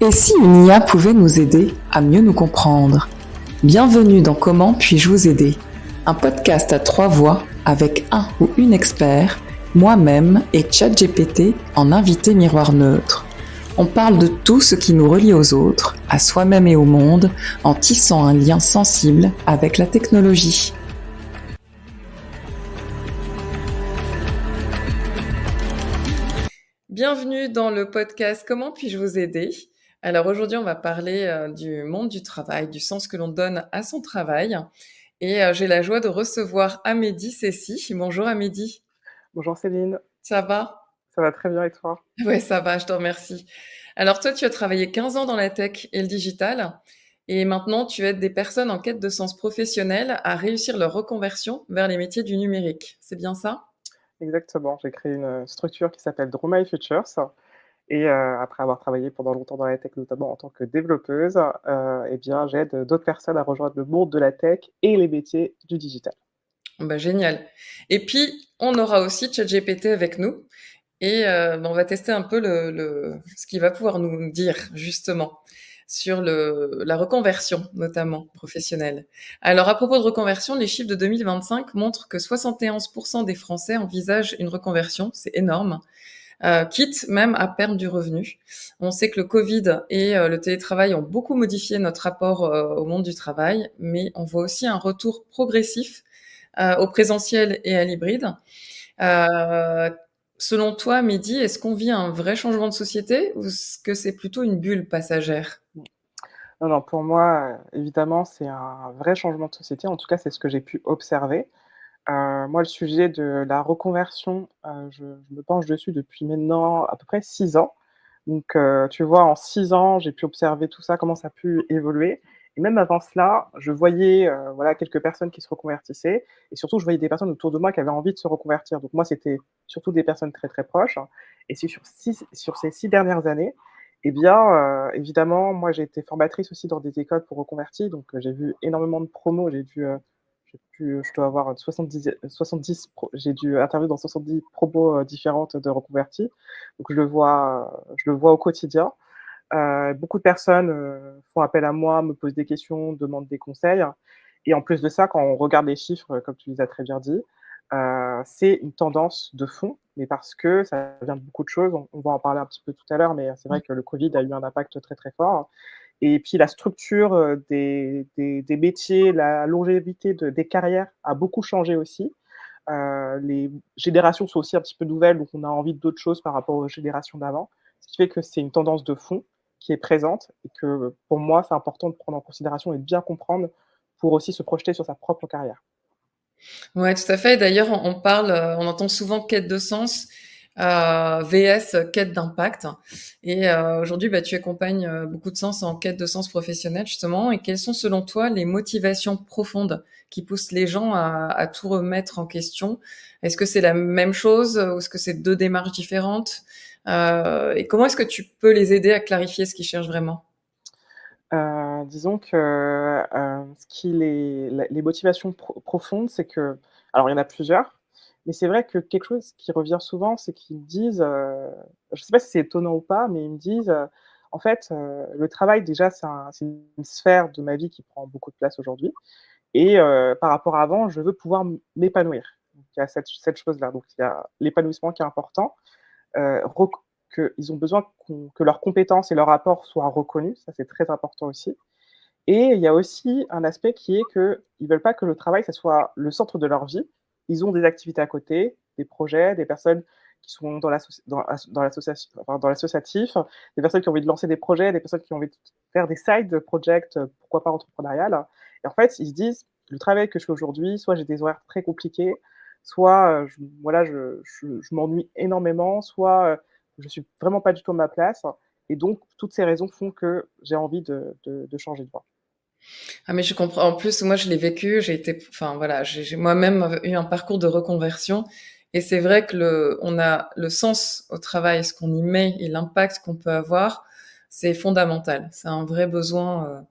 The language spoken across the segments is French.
Et si une IA pouvait nous aider à mieux nous comprendre? Bienvenue dans Comment puis-je vous aider? Un podcast à 3 voix avec un ou une expert, moi-même et ChatGPT en invité miroir neutre. On parle de tout ce qui nous relie aux autres, à soi-même et au monde, en tissant un lien sensible avec la technologie. Bienvenue dans le podcast Comment puis-je vous aider? Alors aujourd'hui, on va parler du monde du travail, du sens que l'on donne à son travail. Et j'ai la joie de recevoir Amédie Cessy. Bonjour Amédie, Bonjour Céline, ça va? ça va très bien et toi? Ouais, ça va, je te remercie. Alors toi, tu as travaillé 15 ans dans la tech et le digital. Et maintenant, tu aides des personnes en quête de sens professionnel à réussir leur reconversion vers les métiers du numérique. C'est bien ça? Exactement, j'ai créé une structure qui s'appelle Draw My Futures et après avoir travaillé pendant longtemps dans la tech, notamment en tant que développeuse, et bien, j'aide d'autres personnes à rejoindre le monde de la tech et les métiers du digital. Bah, génial. Et puis, on aura aussi ChatGPT avec nous. Et on va tester un peu ce qu'il va pouvoir nous dire justement sur la reconversion, notamment professionnelle. Alors à propos de reconversion, les chiffres de 2025 montrent que 71% des Français envisagent une reconversion, c'est énorme, quitte même à perdre du revenu. On sait que le Covid et le télétravail ont beaucoup modifié notre rapport au monde du travail, mais on voit aussi un retour progressif au présentiel et à l'hybride. Euh, Selon toi, Mehdi, est-ce qu'on vit un vrai changement de société ou est-ce que c'est plutôt une bulle passagère? Non, non, pour moi, évidemment, c'est un vrai changement de société. En tout cas, c'est ce que j'ai pu observer. Moi, le sujet de la reconversion, je me penche dessus depuis maintenant à peu près 6 ans. Donc, tu vois, en 6 ans, j'ai pu observer tout ça, comment ça a pu évoluer et même avant cela, je voyais, voilà, quelques personnes qui se reconvertissaient et surtout, je voyais des personnes autour de moi qui avaient envie de se reconvertir. Donc moi, c'était surtout des personnes très, très proches et c'est sur ces 6 dernières années et bien, évidemment, moi, j'ai été formatrice aussi dans des écoles pour reconvertis, donc j'ai vu énormément de promos. Je dois avoir 70 j'ai dû intervenir dans 70 promos, différentes de reconvertis. Donc je le vois au quotidien. Beaucoup de personnes, font appel à moi, me posent des questions, demandent des conseils et en plus de ça, quand on regarde les chiffres, comme tu les as très bien dit, c'est une tendance de fond, mais parce que ça vient de beaucoup de choses. On va en parler un petit peu tout à l'heure, mais c'est vrai que le covid a eu un impact très, très fort et puis la structure, des métiers, la longévité des carrières a beaucoup changé aussi. Les générations sont aussi un petit peu nouvelles, donc on a envie d'autres choses par rapport aux générations d'avant. Ce qui fait que c'est une tendance de fond qui est présente et que, pour moi, c'est important de prendre en considération et de bien comprendre pour aussi se projeter sur sa propre carrière. Ouais, tout à fait. D'ailleurs, on parle, on entend souvent quête de sens, VS quête d'impact. Et aujourd'hui, bah, tu accompagnes beaucoup de sens en quête de sens professionnel, justement. Et quelles sont, selon toi, les motivations profondes qui poussent les gens à tout remettre en question? Est-ce que c'est la même chose ou est-ce que c'est deux démarches différentes? Et comment est-ce que tu peux les aider à clarifier ce qu'ils cherchent vraiment? Disons que, ce qui les motivations profondes, c'est que alors il y en a plusieurs, mais c'est vrai que quelque chose qui revient souvent, c'est qu'ils me disent, je ne sais pas si c'est étonnant ou pas, mais ils me disent, «En fait, le travail déjà c'est une sphère de ma vie qui prend beaucoup de place aujourd'hui et par rapport à avant, je veux pouvoir m'épanouir». Donc il y a cette chose-là, donc il y a l'épanouissement qui est important, rec qu'ils ont besoin que leurs compétences et leur apport soient reconnus, ça c'est très important aussi et il y a aussi un aspect qui est qu'ils veulent pas que le travail, ça soit le centre de leur vie. Ils ont des activités à côté, des projets, des personnes qui sont dans l'association enfin, dans l'associatif, des personnes qui ont envie de lancer des projets, des personnes qui ont envie de faire des side projects, pourquoi pas entrepreneuriales et en fait, ils se disent: «Le travail que je fais aujourd'hui, soit j'ai des horaires très compliqués, soit, je m'ennuie énormément, soit, je suis vraiment pas du tout à ma place» et donc toutes ces raisons font que j'ai envie de changer de voie. Ah mais je comprends. En plus, moi, je l'ai vécu. J'ai été, enfin voilà, j'ai moi-même eu un parcours de reconversion. Et c'est vrai que on a le sens au travail, ce qu'on y met et l'impact qu'on peut avoir, c'est fondamental. C'est un vrai besoin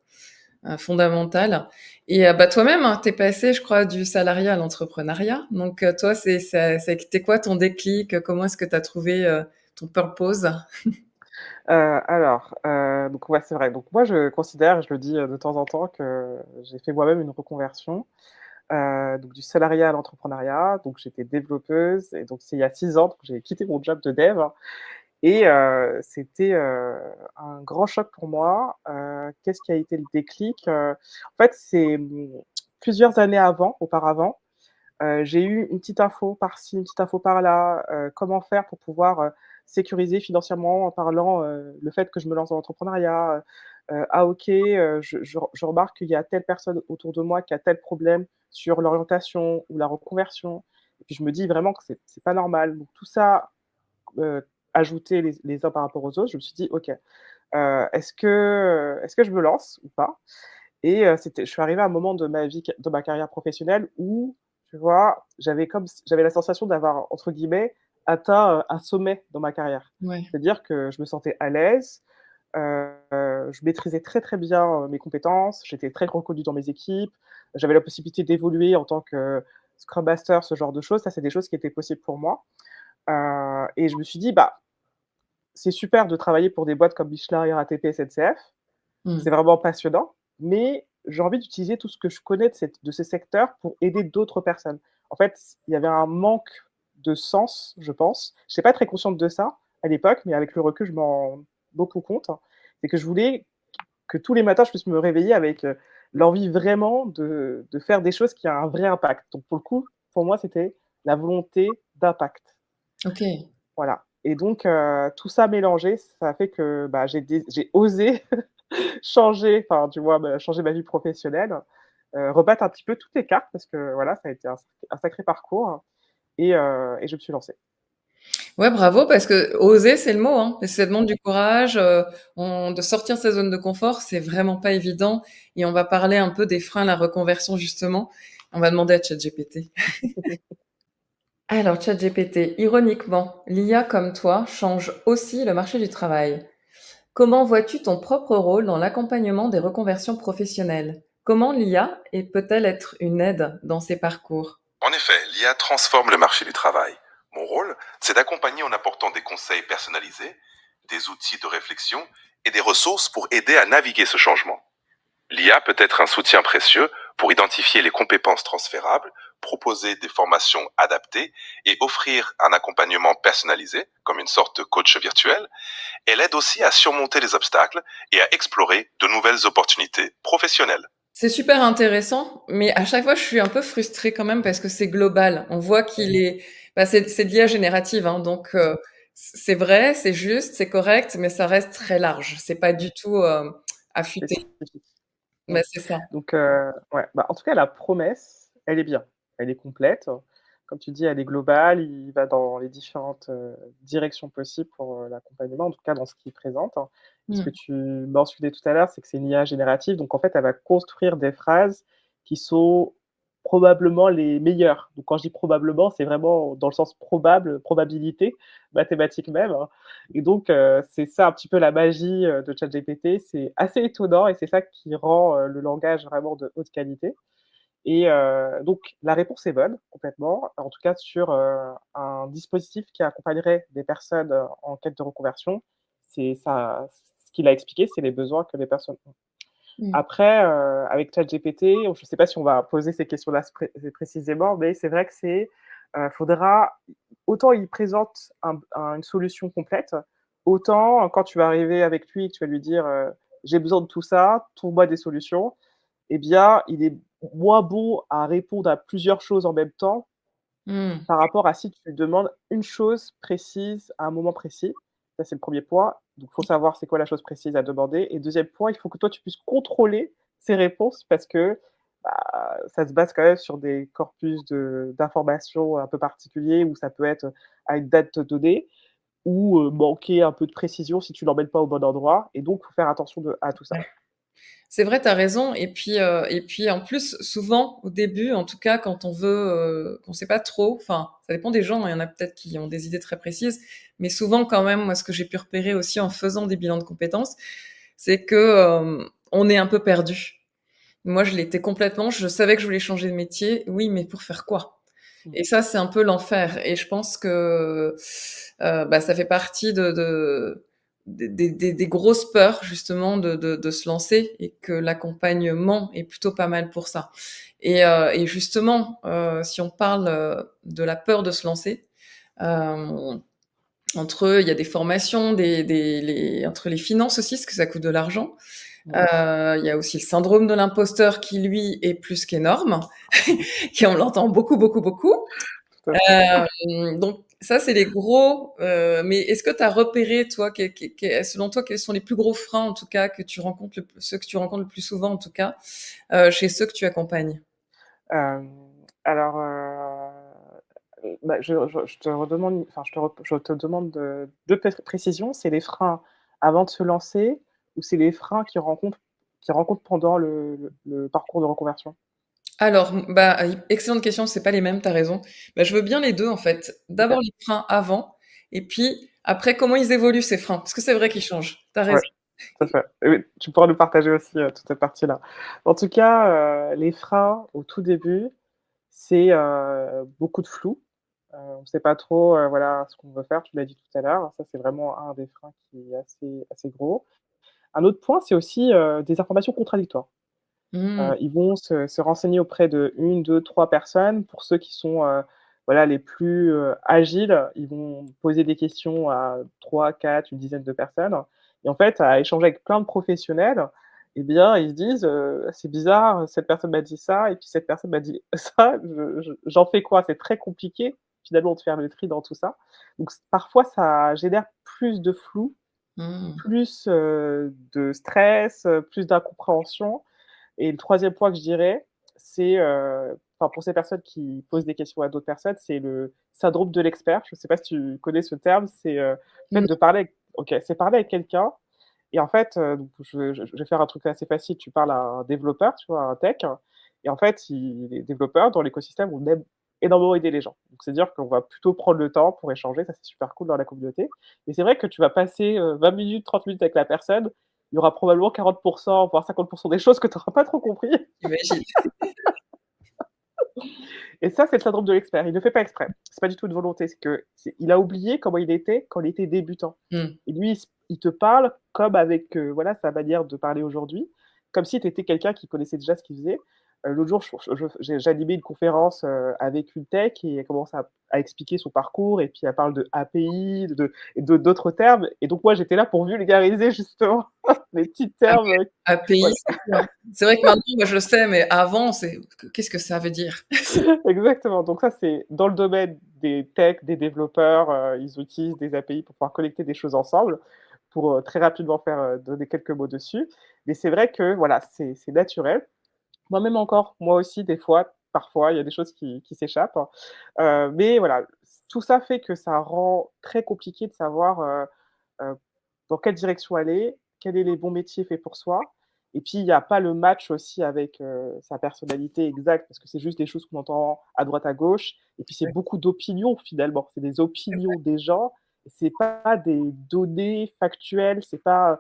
fondamental. Et bah toi-même, hein, t'es passé, je crois, du salariat à l'entrepreneuriat. Donc toi, c'était quoi ton déclic? Comment est-ce que t'as trouvé ton purpose? Donc ouais, c'est vrai. Donc moi, je considère, je le dis, de temps en temps, que j'ai fait moi-même une reconversion, donc du salariat à l'entrepreneuriat. Donc j'étais développeuse et donc c'est il y a 6 ans, donc j'ai quitté mon job de dev et c'était, un grand choc pour moi. Qu'est-ce qui a été le déclic? En fait, c'est, plusieurs années auparavant, j'ai eu une petite info par-ci, une petite info par-là, comment faire pour pouvoir, sécuriser financièrement en parlant, le fait que je me lance dans l'entrepreneuriat, ah OK, je remarque qu'il y a telle personne autour de moi qui a tel problème sur l'orientation ou la reconversion et puis je me dis vraiment que c'est pas normal. Donc tout ça, ajouté les uns par rapport aux autres, je me suis dit: «OK, est-ce que je me lance ou pas?» Et je suis arrivée à un moment de ma vie de ma carrière professionnelle où, tu vois, j'avais la sensation d'avoir, entre guillemets, atteint, un sommet dans ma carrière. Ouais. C'est-à-dire que je me sentais à l'aise, je maîtrisais très, très bien, mes compétences, j'étais très reconnue dans mes équipes, j'avais la possibilité d'évoluer en tant que scrum master, ce genre de choses. Ça, c'est des choses qui étaient possibles pour moi, et je me suis dit: «Bah, c'est super de travailler pour des boîtes comme Michelin, RATP, SNCF, Mmh. c'est vraiment passionnant, mais j'ai envie d'utiliser tout ce que je connais de ces secteurs pour aider d'autres personnes. En fait, il y avait un manque de sens, je pense. Je n'étais pas très consciente de ça à l'époque, mais avec le recul, je m'en rends beaucoup compte. C'est que je voulais que tous les matins, je puisse me réveiller avec, l'envie vraiment de faire des choses qui a un vrai impact. Donc pour le coup, pour moi, c'était la volonté d'impact. OK. Voilà et donc tout ça mélangé, ça a fait que, bah, j'ai osé changer, enfin, tu vois, changer ma vie professionnelle, rebattre un petit peu toutes les cartes parce que, voilà, ça a été un sacré parcours et je me suis lancée. Ouais, bravo, parce que oser, c'est le mot, hein. Et ça demande du courage, de sortir de sa zone de confort, c'est vraiment pas évident. Et on va parler un peu des freins à la reconversion, justement. On va demander à ChatGPT. Alors, ChatGPT, ironiquement, l'IA comme toi change aussi le marché du travail. Comment vois-tu ton propre rôle dans l'accompagnement des reconversions professionnelles? Comment l'IA peut-elle être une aide dans ces parcours? En effet, l'IA transforme le marché du travail. Mon rôle, c'est d'accompagner en apportant des conseils personnalisés, des outils de réflexion et des ressources pour aider à naviguer ce changement. L'IA peut être un soutien précieux pour identifier les compétences transférables, proposer des formations adaptées et offrir un accompagnement personnalisé, comme une sorte de coach virtuel. Elle aide aussi à surmonter les obstacles et à explorer de nouvelles opportunités professionnelles. C'est super intéressant, mais à chaque fois, je suis un peu frustrée quand même parce que c'est global. On voit qu'il est, bah, c'est de l'IA générative, hein, donc c'est vrai, c'est juste, c'est correct, mais ça reste très large. C'est pas du tout affûté. Spécifique. Mmh. Bah, c'est ça. Donc ouais, bah, en tout cas, la promesse, elle est bien. Elle est complète. Comme tu dis, elle est globale, il va dans les différentes, directions possibles pour, l'accompagnement, en tout cas dans ce qu'il présente. Et ce que Mm. tu mentionnais tout à l'heure, c'est que c'est une IA générative, donc en fait, elle va construire des phrases qui sont probablement les meilleures. Donc quand je dis probablement, c'est vraiment dans le sens probable, probabilité, mathématique même, hein. Et donc c'est ça un petit peu la magie, de ChatGPT. C'est assez étonnant et c'est ça qui rend, le langage vraiment de haute qualité. Et donc la réponse est bonne, complètement. En tout cas sur, un dispositif qui accompagnerait des personnes, en quête de reconversion. C'est ça, ce qu'il a expliqué, c'est les besoins que les personnes ont. Mm. Après, avec ChatGPT, je ne sais pas si on va poser ces questions-là précisément, mais c'est vrai que faudra autant il présente une solution complète, autant quand tu vas arriver avec lui et que tu vas lui dire, «J'ai besoin de tout ça, trouve-moi des solutions», eh bien, il est moins bon à répondre à plusieurs choses en même temps Mm. par rapport à si tu lui demandes une chose précise à un moment précis. Ça, c'est le premier point. Donc, il faut savoir c'est quoi la chose précise à demander et deuxième point, il faut que toi, tu puisses contrôler ces réponses parce que, bah, ça se base quand même sur des corpus d'informations un peu particuliers où ça peut être à une date donnée ou, manquer un peu de précision si tu l'emmènes pas au bon endroit et donc, il faut faire attention à tout ça. C'est vrai, tu as raison. Et puis en plus, souvent, au début, en tout cas, quand on veut, qu'on sait pas trop, enfin, ça dépend des gens, hein, il y en a peut-être qui ont des idées très précises, mais souvent quand même, moi, ce que j'ai pu repérer aussi en faisant des bilans de compétences, c'est que on est un peu perdu. Moi, je l'étais complètement. Je savais que je voulais changer de métier. Oui, mais pour faire quoi? Mmh. Et ça, c'est un peu l'enfer. Et je pense que bah, ça fait partie des grosses peurs justement de se lancer et que l'accompagnement est plutôt pas mal pour ça. Et justement, si on parle de la peur de se lancer, euh, entre eux, il y a des formations, entre les finances aussi, parce que ça coûte de l'argent. Ouais, Il y a aussi le syndrome de l'imposteur qui, lui, est plus qu'énorme, qui on l'entend beaucoup, beaucoup, beaucoup. tout à fait. Donc ça, c'est les gros. Mais est-ce que tu as repéré, toi, selon toi, quels sont les plus gros freins, en tout cas, que tu rencontres, ceux que tu rencontres le plus souvent, en tout cas, chez ceux que tu accompagnes? Hem, alors, bah, je te redemande enfin, je te demande de 2 précisions. C'est les freins avant de se lancer ou c'est les freins qu'ils rencontrent pendant le parcours de reconversion? Alors, bah, excellente question, c'est pas les mêmes, tu as raison. Bah, je veux bien les 2 en fait. OK, D'abord les freins avant et puis après comment ils évoluent ces freins? Parce que c'est vrai qu'ils changent. Tu as ouais, raison. tout à fait. Et oui, tu pourras nous partager aussi, toute cette partie-là. En tout cas, les freins au tout début, c'est, beaucoup de flou. On ne sait pas trop, voilà, ce qu'on veut faire, tu l'as dit tout à l'heure. Ça, c'est vraiment un des freins qui est assez gros. Un autre point, c'est aussi, des informations contradictoires. Mmh. Ils vont se renseigner auprès de 1, 2, 3 personnes. Pour ceux qui sont, voilà, les plus, agiles, ils vont poser des questions à 3, 4, une dizaine de personnes et en fait, à échanger avec plein de professionnels et bien, ils se disent, «C'est bizarre, cette personne m'a dit ça et puis cette personne m'a dit ça, j'en fais quoi?» C'est très compliqué, finalement, de faire le tri dans tout ça. Donc parfois, ça génère plus de flou, Mmh. plus, de stress, plus d'incompréhension et le troisième point que je dirais, c'est, enfin pour ces personnes qui posent des questions à d'autres personnes, c'est le syndrome de l'expert. Je ne sais pas si tu connais ce terme? C'est, le fait Non. de parler avec OK, c'est parler avec quelqu'un et en fait, donc je vais faire un truc assez facile. Tu parles à un développeur, tu vois, à un tech et en fait, les développeurs dans l'écosystème, on aime énormément aider les gens. Donc c'est-à-dire qu'on va plutôt prendre le temps pour échanger, ça c'est super cool dans la communauté et c'est vrai que tu vas passer, 20 minutes, 30 minutes avec la personne, il y aura probablement 40 voire 50 des choses que tu auras pas trop compris J'imagine. et ça, c'est le syndrome de l'expert. Il ne fait pas exprès. C'est pas du tout une volonté, c'est il a oublié comment il était quand il était débutant Mmh. et lui, il te parle comme avec, voilà, sa manière de parler aujourd'hui, comme si tu étais quelqu'un qui connaissait déjà ce qu'il faisait. L'autre jour, j'ai animé une conférence, avec une tech et elle commence à expliquer son parcours et puis elle parle de API, d'autres termes et donc moi, j'étais là pour vulgariser justement les petits Ah termes, ouais, API, voilà. c'est sûr. C'est vrai que maintenant, moi, je le sais, mais avant, qu'est-ce que ça veut dire? Exactement, donc ça, c'est dans le domaine des techs, des développeurs, ils utilisent des API pour pouvoir connecter des choses ensemble, pour, très rapidement faire, donner quelques mots dessus. Mais c'est vrai que, voilà, c'est naturel. Moi-même encore, moi aussi, des fois, parfois, il y a des choses qui s'échappent, hein. Mais voilà, tout ça fait que ça rend très compliqué de savoir, dans quelle direction aller, quels est les bons métiers faits pour soi et puis il y a pas le match aussi avec, sa personnalité exacte parce que c'est juste des choses qu'on entend à droite à gauche et puis c'est Ouais, beaucoup d'opinions finalement. C'est des c'est vrai. opinions des gens, c'est pas des données factuelles, c'est pas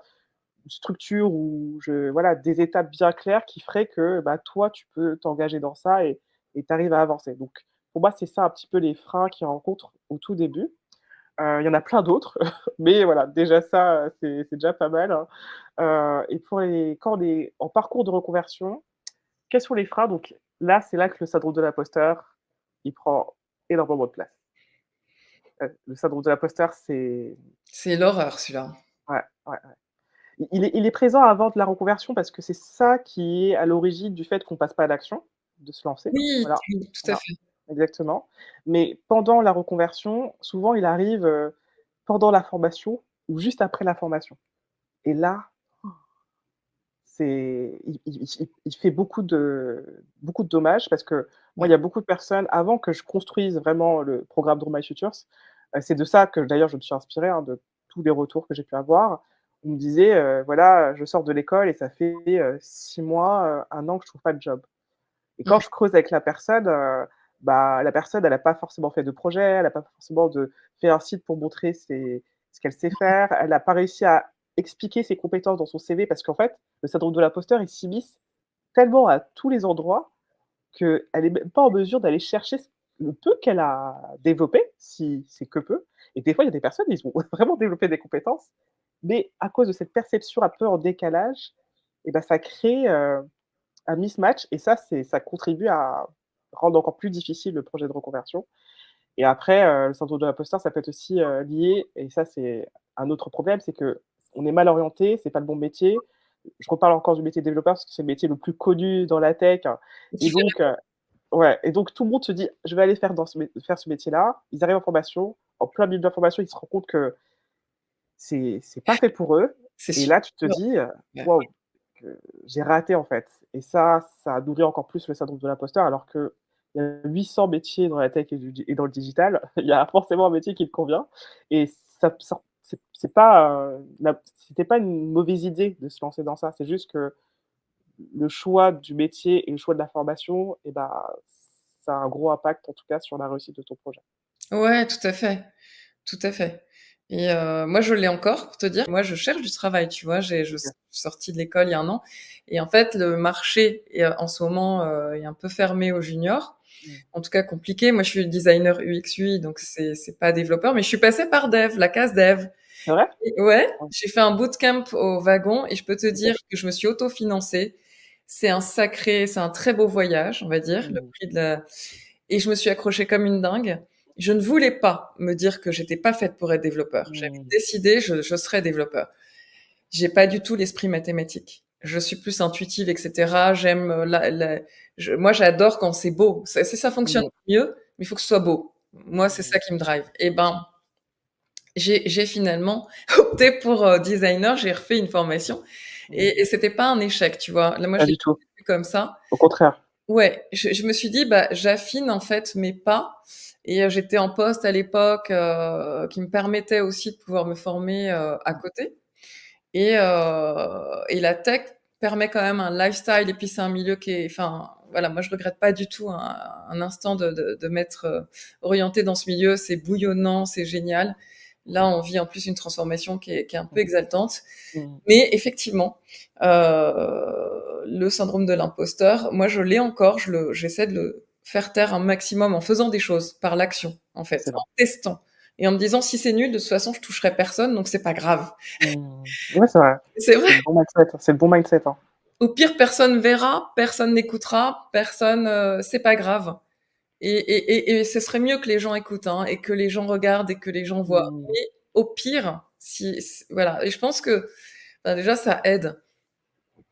une structure ou voilà, des étapes bien claires qui feraient que, bah, toi tu peux t'engager dans ça et tu arrives à avancer. Donc pour moi, c'est ça un petit peu les freins qu'ils rencontrent au tout début. Il y en a plein d'autres, mais voilà, déjà ça, c'est déjà pas mal, hein. Et pour les quand on est en parcours de reconversion, quels sont les freins? Donc là, c'est là que le syndrome de l'imposteur, il prend énormément de place. Le syndrome de l'imposteur, c'est C'est l'horreur, celui-là. ouais, ouais, ouais. Il est présent avant de la reconversion parce que c'est ça qui est à l'origine du fait qu'on passe pas à l'action, de se lancer. Oui, Voilà, oui, tout à voilà, fait. exactement. Mais pendant la reconversion, souvent il arrive, pendant la formation ou juste après la formation et là, c'est il fait beaucoup de dommages parce que moi, il y Ouais. a beaucoup de personnes avant que je construise vraiment le programme Draw My Futures, c'est de ça que d'ailleurs je me suis inspirée, hein, de tous les retours que j'ai pu avoir. On me disait, voilà, je sors de l'école et ça fait, 6 mois, 1 an que je trouve pas de job et quand Mmh. je creuse avec la personne, bah, la personne, elle a pas forcément fait de projet, elle a pas forcément fait un site pour montrer ce qu'elle sait faire. Elle a pas réussi à expliquer ses compétences dans son CV parce qu'en fait, le syndrome de l'imposteur, il s'immisce tellement à tous les endroits qu'elle est même pas en mesure d'aller chercher le peu qu'elle a développé, si c'est que peu et des fois, il y a des personnes, ils ont vraiment développé des compétences, Mais à cause de cette perception un peu en décalage, et ben ça crée, un mismatch et ça contribue à rendre encore plus difficile le projet de reconversion. Et après, le syndrome de l'imposteur, ça peut être aussi, lié et ça, c'est un autre problème, c'est qu'on est mal orienté, c'est pas le bon métier. Je reparle encore du métier de développeur parce que c'est le métier le plus connu dans la tech, hein. Qui Et fait donc, ouais, et donc tout le monde se dit: «Je vais aller faire ce métier-là». Ils arrivent en formation, en plein milieu de la formation, ils se rendent compte que c'est pas fait pour eux c'est et super là, tu te dur. dis: Ouais. «Waouh, que j'ai raté, en fait» et ça nourrit encore plus le syndrome de l'imposteur alors qu'il y a 800 métiers dans la tech et dans le digital. Il y a forcément un métier qui te convient et ça c'est pas, la c'était pas une mauvaise idée de se lancer dans ça. C'est juste que le choix du métier et le choix de la formation et bah, ça a un gros impact, en tout cas, sur la réussite de ton projet. Ouais, tout à fait, tout à fait et moi, je l'ai encore pour te dire. Moi, je cherche du travail, tu vois? Je suis OK. sortie de l'école il y a 1 an et en fait, le marché est, en ce moment, est un peu fermé aux juniors. Mmh. En tout cas compliqué. Moi, je suis designer UX UI, donc c'est pas développeur, mais je suis passée par dev, la case dev. C'est vrai? Et ouais, Ouais. j'ai fait un bootcamp au Wagon et je peux te OK. dire que je me suis autofinancée. C'est un très beau voyage, on va dire, le Mmh. prix de la et je me suis accrochée comme une dingue. Je ne voulais pas me dire que j'étais pas faite pour être développeur. J'avais Mmh. décidé, je serais développeur. J'ai pas du tout l'esprit mathématique. Je suis plus intuitive, et cetera. J'aime, moi, j'adore quand c'est beau. Ça fonctionne Mmh. mieux, mais il faut que ce soit beau. Moi, c'est Mmh. ça qui me drive. Et ben, j'ai finalement opté pour, designer. J'ai refait une formation Mmh. et c'était pas un échec, tu vois? Là, moi, Pas je l'ai du tout. vu comme ça. Au contraire. Ouais, je me suis dit: «Bah, j'affine, en fait, mes pas» et j'étais en poste à l'époque, qui me permettait aussi de pouvoir me former, à Mmh. côté et la tech permet quand même un lifestyle et puis c'est un milieu qui est enfin, voilà, moi je regrette pas du tout un instant de m'être, orientée dans ce milieu. C'est bouillonnant, c'est génial. Là, on vit en plus une transformation qui est un peu Mmh. exaltante. Mmh. Mais effectivement, le syndrome de l'imposteur, moi je l'ai encore, j'essaie de le faire taire un maximum en faisant des choses, par l'action, en fait, en Excellent. testant et en me disant: «Si c'est nul, de toute façon, je toucherai personne, donc c'est pas grave». Mmh. Ouais, c'est vrai. C'est vrai. C'est le bon mindset, c'est le bon mindset, hein. Au pire, personne verra, personne n'écoutera, personne, c'est pas grave et ce serait mieux que les gens écoutent, hein, et que les gens regardent et que les gens voient. Mmh. Mais au pire, si voilà et je pense que, bah, déjà ça aide.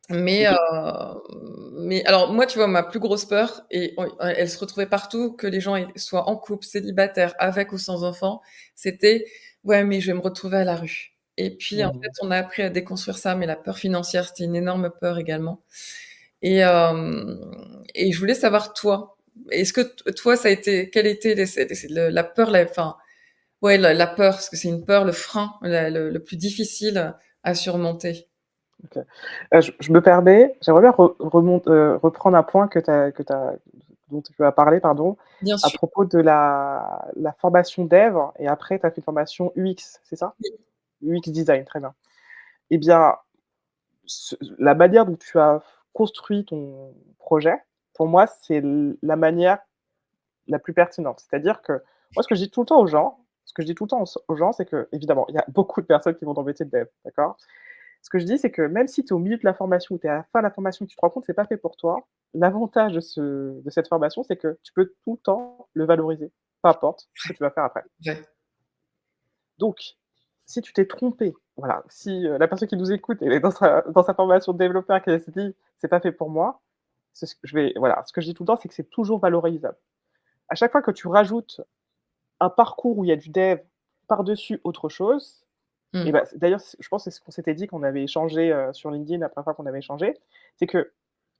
Mais, OK. mais alors moi, tu vois, ma plus grosse peur et elle se retrouvait partout, que les gens soient en couple, célibataires, avec ou sans enfants, c'était: «Ouais, mais je vais me retrouver à la rue» et puis, en fait, Mmh. on a appris à déconstruire ça, mais la peur financière, c'était une énorme peur également et je voulais savoir toi, est-ce que toi, ça a été quelle était c'est la peur, enfin, ouais, la peur, parce que c'est une peur, le frein, le plus difficile à surmonter? OK. Je me permets, j'aimerais bien reprendre un point que tu dont tu as parlé, pardon, Bien à sûr. propos de la formation dev et après tu as fait une formation UX, c'est ça? UX design, très bien. Eh bien, la manière dont tu as construit ton projet, pour moi, c'est la manière la plus pertinente. C'est-à-dire que moi, ce que je dis tout le temps aux gens, ce que je dis tout le temps aux gens, c'est que évidemment, il y a beaucoup de personnes qui vont dans le métier de dev, d'accord? Ce que je dis, c'est que même si tu es au milieu de la formation ou tu es à la fin de la formation et que tu te rends compte que c'est pas fait pour toi, l'avantage de cette formation, c'est que tu peux tout le temps le valoriser, peu importe ce que tu vas faire après. Ouais. Donc, si tu t'es trompé, voilà, si, la personne qui nous écoute, elle est dans sa formation de développeur et qu'elle se dit: «C'est pas fait pour moi», c'est ce que je vais voilà, ce que je dis tout le temps, c'est que c'est toujours valorisable. À chaque fois que tu rajoutes un parcours où il y a du dev par-dessus autre chose et Mmh. bah, d'ailleurs, je pense que c'est ce qu'on s'était dit qu'on avait échangé, sur LinkedIn la première fois qu'on avait échangé, c'est que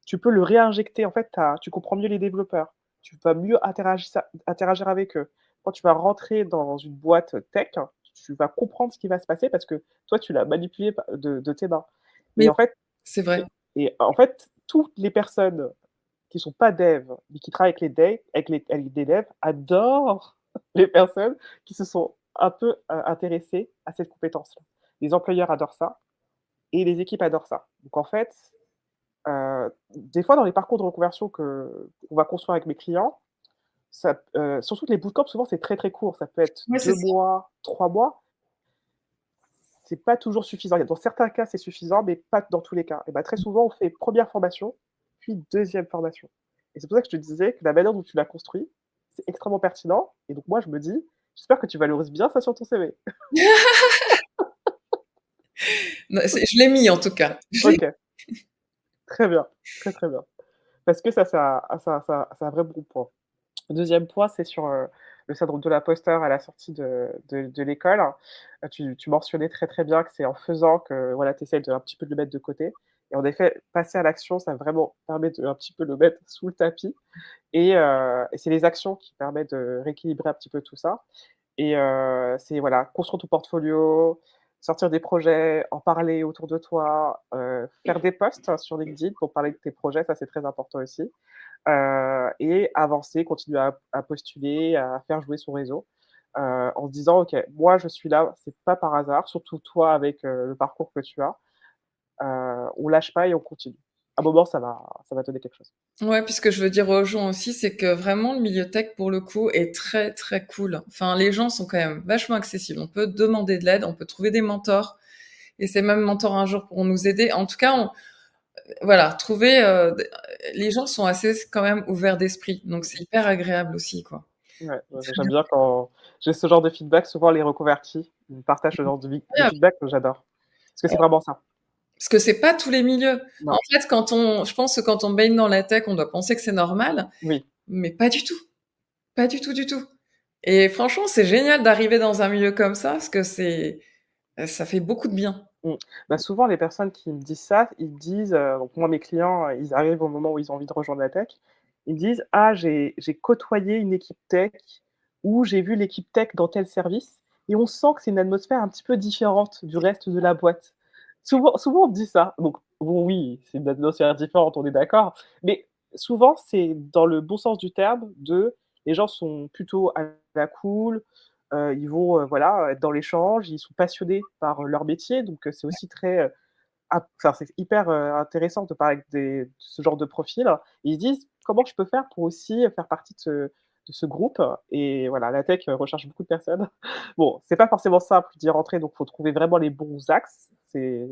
tu peux le réinjecter. En fait, tu comprends mieux les développeurs, tu vas mieux interagir avec eux. Quand tu vas rentrer dans une boîte tech, tu vas comprendre ce qui va se passer parce que toi, tu l'as manipulé de tes mains Mais et en fait c'est vrai. toutes les personnes qui sont pas devs, mais qui travaillent avec des devs adorent les personnes qui se sont un peu, intéressées à cette compétence-là. Les employeurs adorent ça et les équipes adorent ça. Donc en fait, des fois dans les parcours de reconversion qu'on va construire avec mes clients, surtout que les bootcamps souvent c'est très, très court, ça peut être Ouais, c'est 2 ça. mois, 3 mois. c'est pas toujours suffisant. Dans certains cas, c'est suffisant, mais pas dans tous les cas. Et bah, très souvent, on fait première formation, puis deuxième formation. Et c'est pour ça que je te disais que la manière dont tu l'as construit, c'est extrêmement pertinent. Et donc moi, je me dis, j'espère que tu valorises bien ça sur ton CV. Non, je l'ai mis en tout cas. OK, très bien, très, très bien. Parce que ça a un vrai bon point. Le 2e point, c'est sur, le syndrome de l'imposteur à la sortie de l'école. Tu mentionnais très, très bien que c'est en faisant que, voilà, tu essaies de un petit peu de le mettre de côté et en effet, passer à l'action, ça vraiment permet de un petit peu le mettre sous le tapis et c'est les actions qui permettent de rééquilibrer un petit peu tout ça et c'est voilà, construire ton portfolio, sortir des projets, en parler autour de toi, faire des posts sur LinkedIn pour parler de tes projets, ça c'est très important aussi. Et avancer, continuer à postuler, à faire jouer son réseau, en se disant: «OK, moi je suis là, c'est pas par hasard», surtout toi avec, le parcours que tu as, on lâche pas et on continue. À un moment ça va donner quelque chose. Ouais, puis ce que je veux dire aux gens aussi, c'est que vraiment le milieu tech pour le coup est très, très cool. Enfin, les gens sont quand même vachement accessibles. On peut demander de l'aide, on peut trouver des mentors et ces mêmes mentors un jour pourront nous aider. En tout cas, voilà, trouver, les gens sont assez quand même ouverts d'esprit, donc c'est hyper agréable aussi, quoi. Ouais, ouais, Très j'aime bien. bien quand j'ai ce genre de feedback, souvent les reconvertis, ils me partagent ce genre de feedback que j'adore. Parce que c'est vraiment ça. Parce que c'est pas tous les milieux. En Non, fait, je pense que quand on baigne dans la tech, on doit penser que c'est normal, oui. mais pas du tout. Pas du tout, du tout. Et franchement, c'est génial d'arriver dans un milieu comme ça, parce que ça fait beaucoup de bien. Mmh. Bah, souvent les personnes qui me disent ça, ils disent, donc moi mes clients, ils arrivent au moment où ils ont envie de rejoindre la tech. Ils me disent: «Ah j'ai côtoyé une équipe tech ou j'ai vu l'équipe tech dans tel service et on sent que c'est une atmosphère un petit peu différente du reste de la boîte». Souvent on me dit ça. Donc bon oui, c'est une atmosphère différente, on est d'accord, mais souvent c'est dans le bon sens du terme de les gens sont plutôt à la cool, ils vont, voilà, être dans l'échange, ils sont passionnés par, leur métier, donc c'est aussi très, enfin, c'est hyper, intéressant de parler avec de ce genre de profil. Ils se disent: «Comment je peux faire pour aussi faire partie de ce groupe?» Et voilà, la tech, recherche beaucoup de personnes. Bon, c'est pas forcément simple d'y rentrer, donc faut trouver vraiment les bons axes. C'est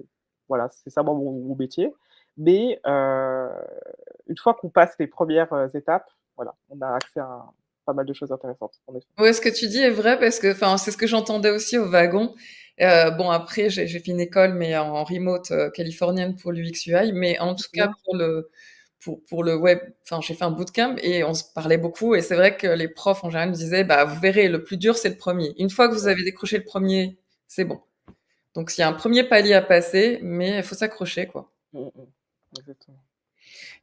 voilà, c'est ça moi mon métier. Mais une fois qu'on passe les premières étapes, voilà, on a accès à pas mal de choses intéressantes, en effet. Ouais, ce que tu dis est vrai parce que, enfin, c'est ce que j'entendais aussi au wagon. Bon, après, j'ai fait une école, mais en remote californienne pour l'UX UI, mais en tout cas Mmh. pour le web, enfin, j'ai fait un bootcamp et on se parlait beaucoup. Et c'est vrai que les profs en général me disaient, bah, vous verrez, le plus dur, c'est le premier. Une fois que vous Ouais. avez décroché le premier, c'est bon. Donc, il y a un premier palier à passer, mais il faut s'accrocher, quoi. Mmh mh. Exactement.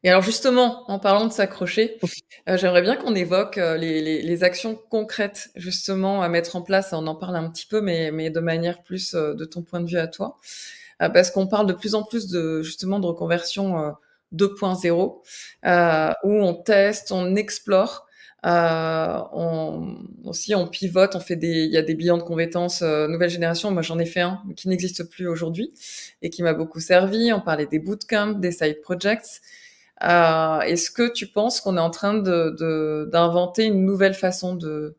Et alors justement, en parlant de s'accrocher, j'aimerais bien qu'on évoque les actions concrètes justement à mettre en place. On en parle un petit peu, mais de manière plus de ton point de vue à toi, parce qu'on parle de plus en plus de justement de reconversion 2.0, où on teste, on explore. On pivote, il y a des bilans de compétences nouvelle génération. Moi, j'en ai fait un qui n'existe plus aujourd'hui et qui m'a beaucoup servi. On parlait des bootcamps, des side projects. Est-ce que tu penses qu'on est en train d'inventer une nouvelle façon de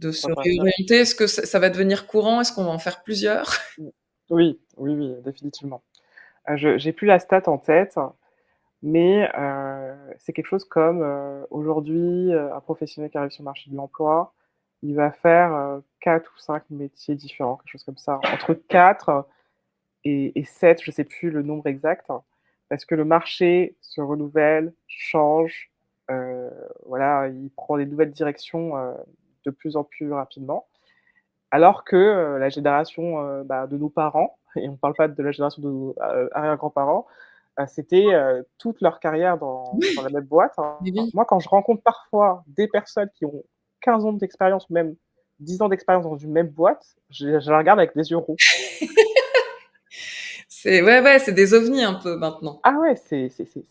se Reconvertir. réorienter? Est-ce que ça va devenir courant? Est-ce qu'on va en faire plusieurs? Mmh. Oui, oui, oui, définitivement. Je j'ai plus la stat en tête, mais c'est quelque chose comme, aujourd'hui, un professionnel qui arrive sur le marché de l'emploi, il va faire, 4 ou 5 métiers différents, quelque chose comme ça. Entre 4 et 7, je sais plus le nombre exact, parce que le marché se renouvelle, change, heu, voilà, il prend des nouvelles directions, de plus en plus rapidement. Alors que, la génération, bah, de nos parents et on ne parle pas de la génération de nos, arrière-grands-parents, c'était, toute leur carrière dans la même boîte, hein. Oui, oui. Moi, quand je rencontre parfois des personnes qui ont 15 ans d'expérience ou même 10 ans d'expérience dans une même boîte, je la regarde avec des yeux roux. Ouais, ouais, c'est des ovnis un peu maintenant. Ah ouais, c'est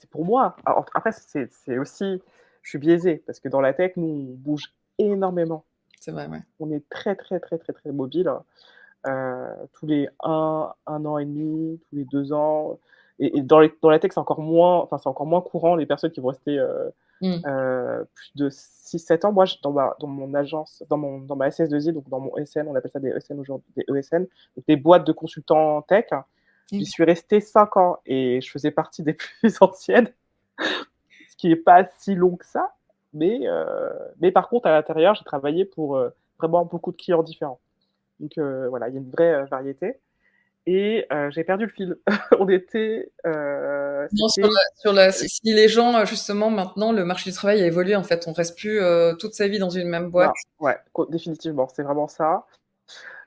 pour moi. Alors après c'est aussi je suis biaisé parce que dans la tech, nous, on bouge énormément. C'est vrai, ouais. On est très, très, très, très, très mobile. Tous les 1 an et demi, tous les 2 ans et dans la tech, c'est encore moins enfin, c'est encore moins courant les personnes qui vont rester, Mmh. plus de 6-7 ans. Moi, dans mon agence, dans ma SS2I, donc dans mon ESN, on appelle ça des ESN aujourd'hui, des ESN, donc des boîtes de consultants tech. J'y Oui. suis restée 5 ans et je faisais partie des plus anciennes, ce qui est pas si long que ça. Mais par contre, à l'intérieur, j'ai travaillé pour, vraiment beaucoup de clients différents. Donc voilà, il y a une vraie, variété et j'ai perdu le fil. On était, Non, c'était si les gens, justement, maintenant, le marché du travail a évolué, en fait. On reste plus toute sa vie dans une même boîte. non, ouais, co définitivement, c'est vraiment ça.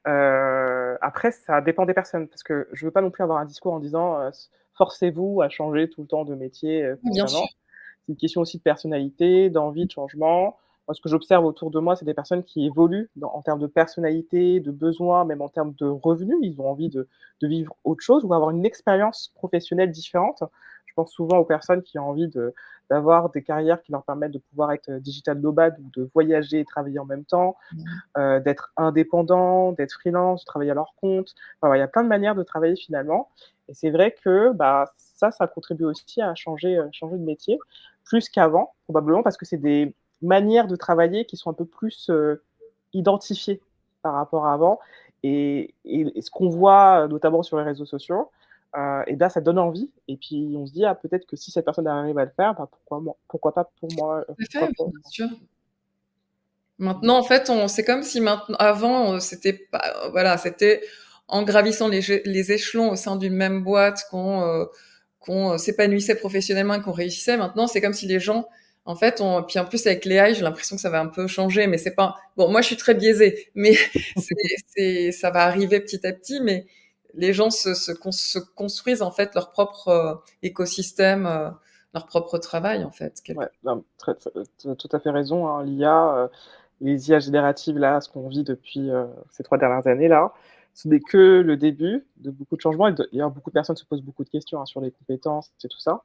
Après, ça dépend des personnes parce que je veux pas non plus avoir un discours en disant, «Forcez-vous à changer tout le temps de métier, Oui, bien sûr. constamment». C'est une question aussi de personnalité, d'envie de changement. Moi, ce que j'observe autour de moi, c'est des personnes qui évoluent en termes de personnalité, de besoins, même en termes de revenus. Ils ont envie de vivre autre chose ou avoir une expérience professionnelle différente. Je pense souvent aux personnes qui ont envie d'avoir des carrières qui leur permettent de pouvoir être digital nomade ou de voyager et travailler en même temps, Mmh. d'être indépendant, d'être freelance, de travailler à leur compte. Enfin, voilà, il y a plein de manières de travailler finalement. Et c'est vrai que bah, ça contribue aussi à changer de métier plus qu'avant, probablement parce que c'est des manières de travailler qui sont un peu plus identifiées par rapport à avant. Et ce qu'on voit notamment sur les réseaux sociaux, et ben, ça donne envie. Et puis on se dit, ah, peut-être que si cette personne arrive à le faire, bah, pourquoi pas pour moi, Tout à fait, pourquoi pas. bien sûr. Maintenant, en fait, c'est comme si maintenant, avant, c'était pas, voilà, c'était en gravissant les échelons au sein d'une même boîte qu'on s'épanouissait professionnellement et qu'on réussissait. Maintenant, c'est comme si les gens, en fait, puis en plus avec l'AI, j'ai l'impression que ça va un peu changer, mais c'est pas, bon, moi, je suis très biaisée, mais ça va arriver petit à petit, mais les gens se construisent, en fait, leur propre écosystème, leur propre travail, en fait, Ouais, non, tu as tout à fait raison, hein. L'IA, les IA génératives là, ce qu'on vit depuis, ces 3 dernières années là, ce n'est que le début de beaucoup de changements et d'ailleurs beaucoup de personnes se posent beaucoup de questions, hein, sur les compétences et tout ça.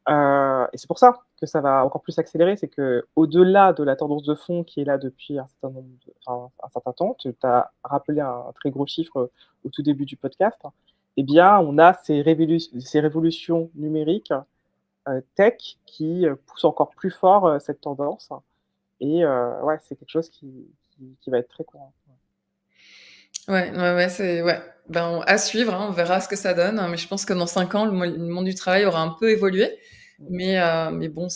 Et c'est pour ça que ça va encore plus accélérer, c'est qu'au-delà de la tendance de fond qui est là depuis un certain temps, tu as rappelé un très gros chiffre, au tout début du podcast, eh bien on a ces révolutions numériques, tech qui, poussent encore plus fort, cette tendance et ouais, c'est quelque chose qui va être très courant. Ouais, ouais, ouais, c'est ouais. Ben, à suivre, hein, on verra ce que ça donne, hein, mais je pense que dans 5 ans, le monde du travail aura un peu évolué. Mmh. Mais bon,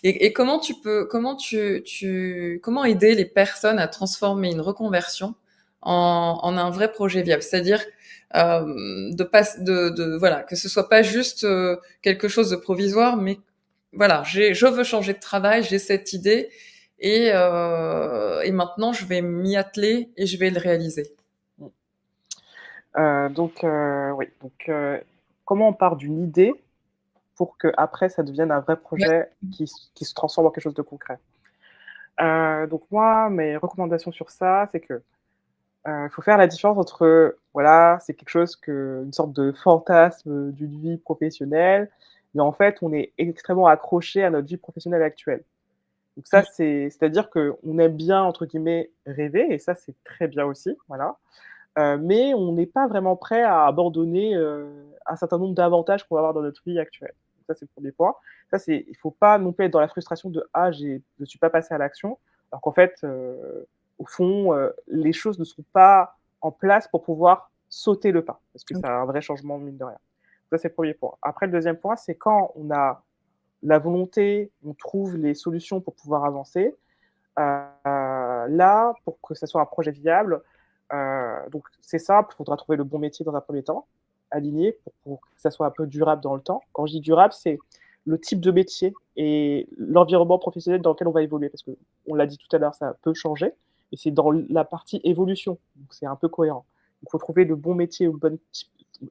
et comment aider les personnes à transformer une reconversion en un vrai projet viable? C'est-à-dire, voilà, que ce soit pas juste, quelque chose de provisoire, mais voilà, je veux changer de travail, j'ai cette idée et maintenant je vais m'y atteler et je vais le réaliser. Mmh. Donc oui, donc comment on part d'une idée pour qu'après ça devienne un vrai Ouais. projet qui se transforme en quelque chose de concret? Donc moi, mes recommandations sur ça, c'est que, il faut faire la différence entre, voilà, c'est quelque chose une sorte de fantasme, d'une vie professionnelle, mais en fait, on est extrêmement accroché à notre vie professionnelle actuelle. Donc ça, Mmh. c'est-à-dire qu'on aime bien, entre guillemets, «rêver» et ça, c'est très bien aussi, voilà. Mais on n'est pas vraiment prêt à abandonner, un certain nombre d'avantages qu'on va avoir dans notre vie actuelle. Ça, c'est le premier point. Ça, il faut pas non plus être dans la frustration de: «Ah, je suis pas passé à l'action», alors qu'en fait, au fond, les choses ne sont pas en place pour pouvoir sauter le pas, parce que c'est OK. un vrai changement, mine de rien. Ça, c'est le premier point. Après, le deuxième point, c'est quand on a la volonté, on trouve les solutions pour pouvoir avancer. Là, pour que ça soit un projet viable, donc c'est simple, il faudra trouver le bon métier dans un premier temps, aligné pour que ça soit un peu durable dans le temps. Quand je dis durable, c'est le type de métier et l'environnement professionnel dans lequel on va évoluer parce qu'on l'a dit tout à l'heure, ça peut changer et c'est dans la partie évolution, donc c'est un peu cohérent. Il faut trouver le bon métier ou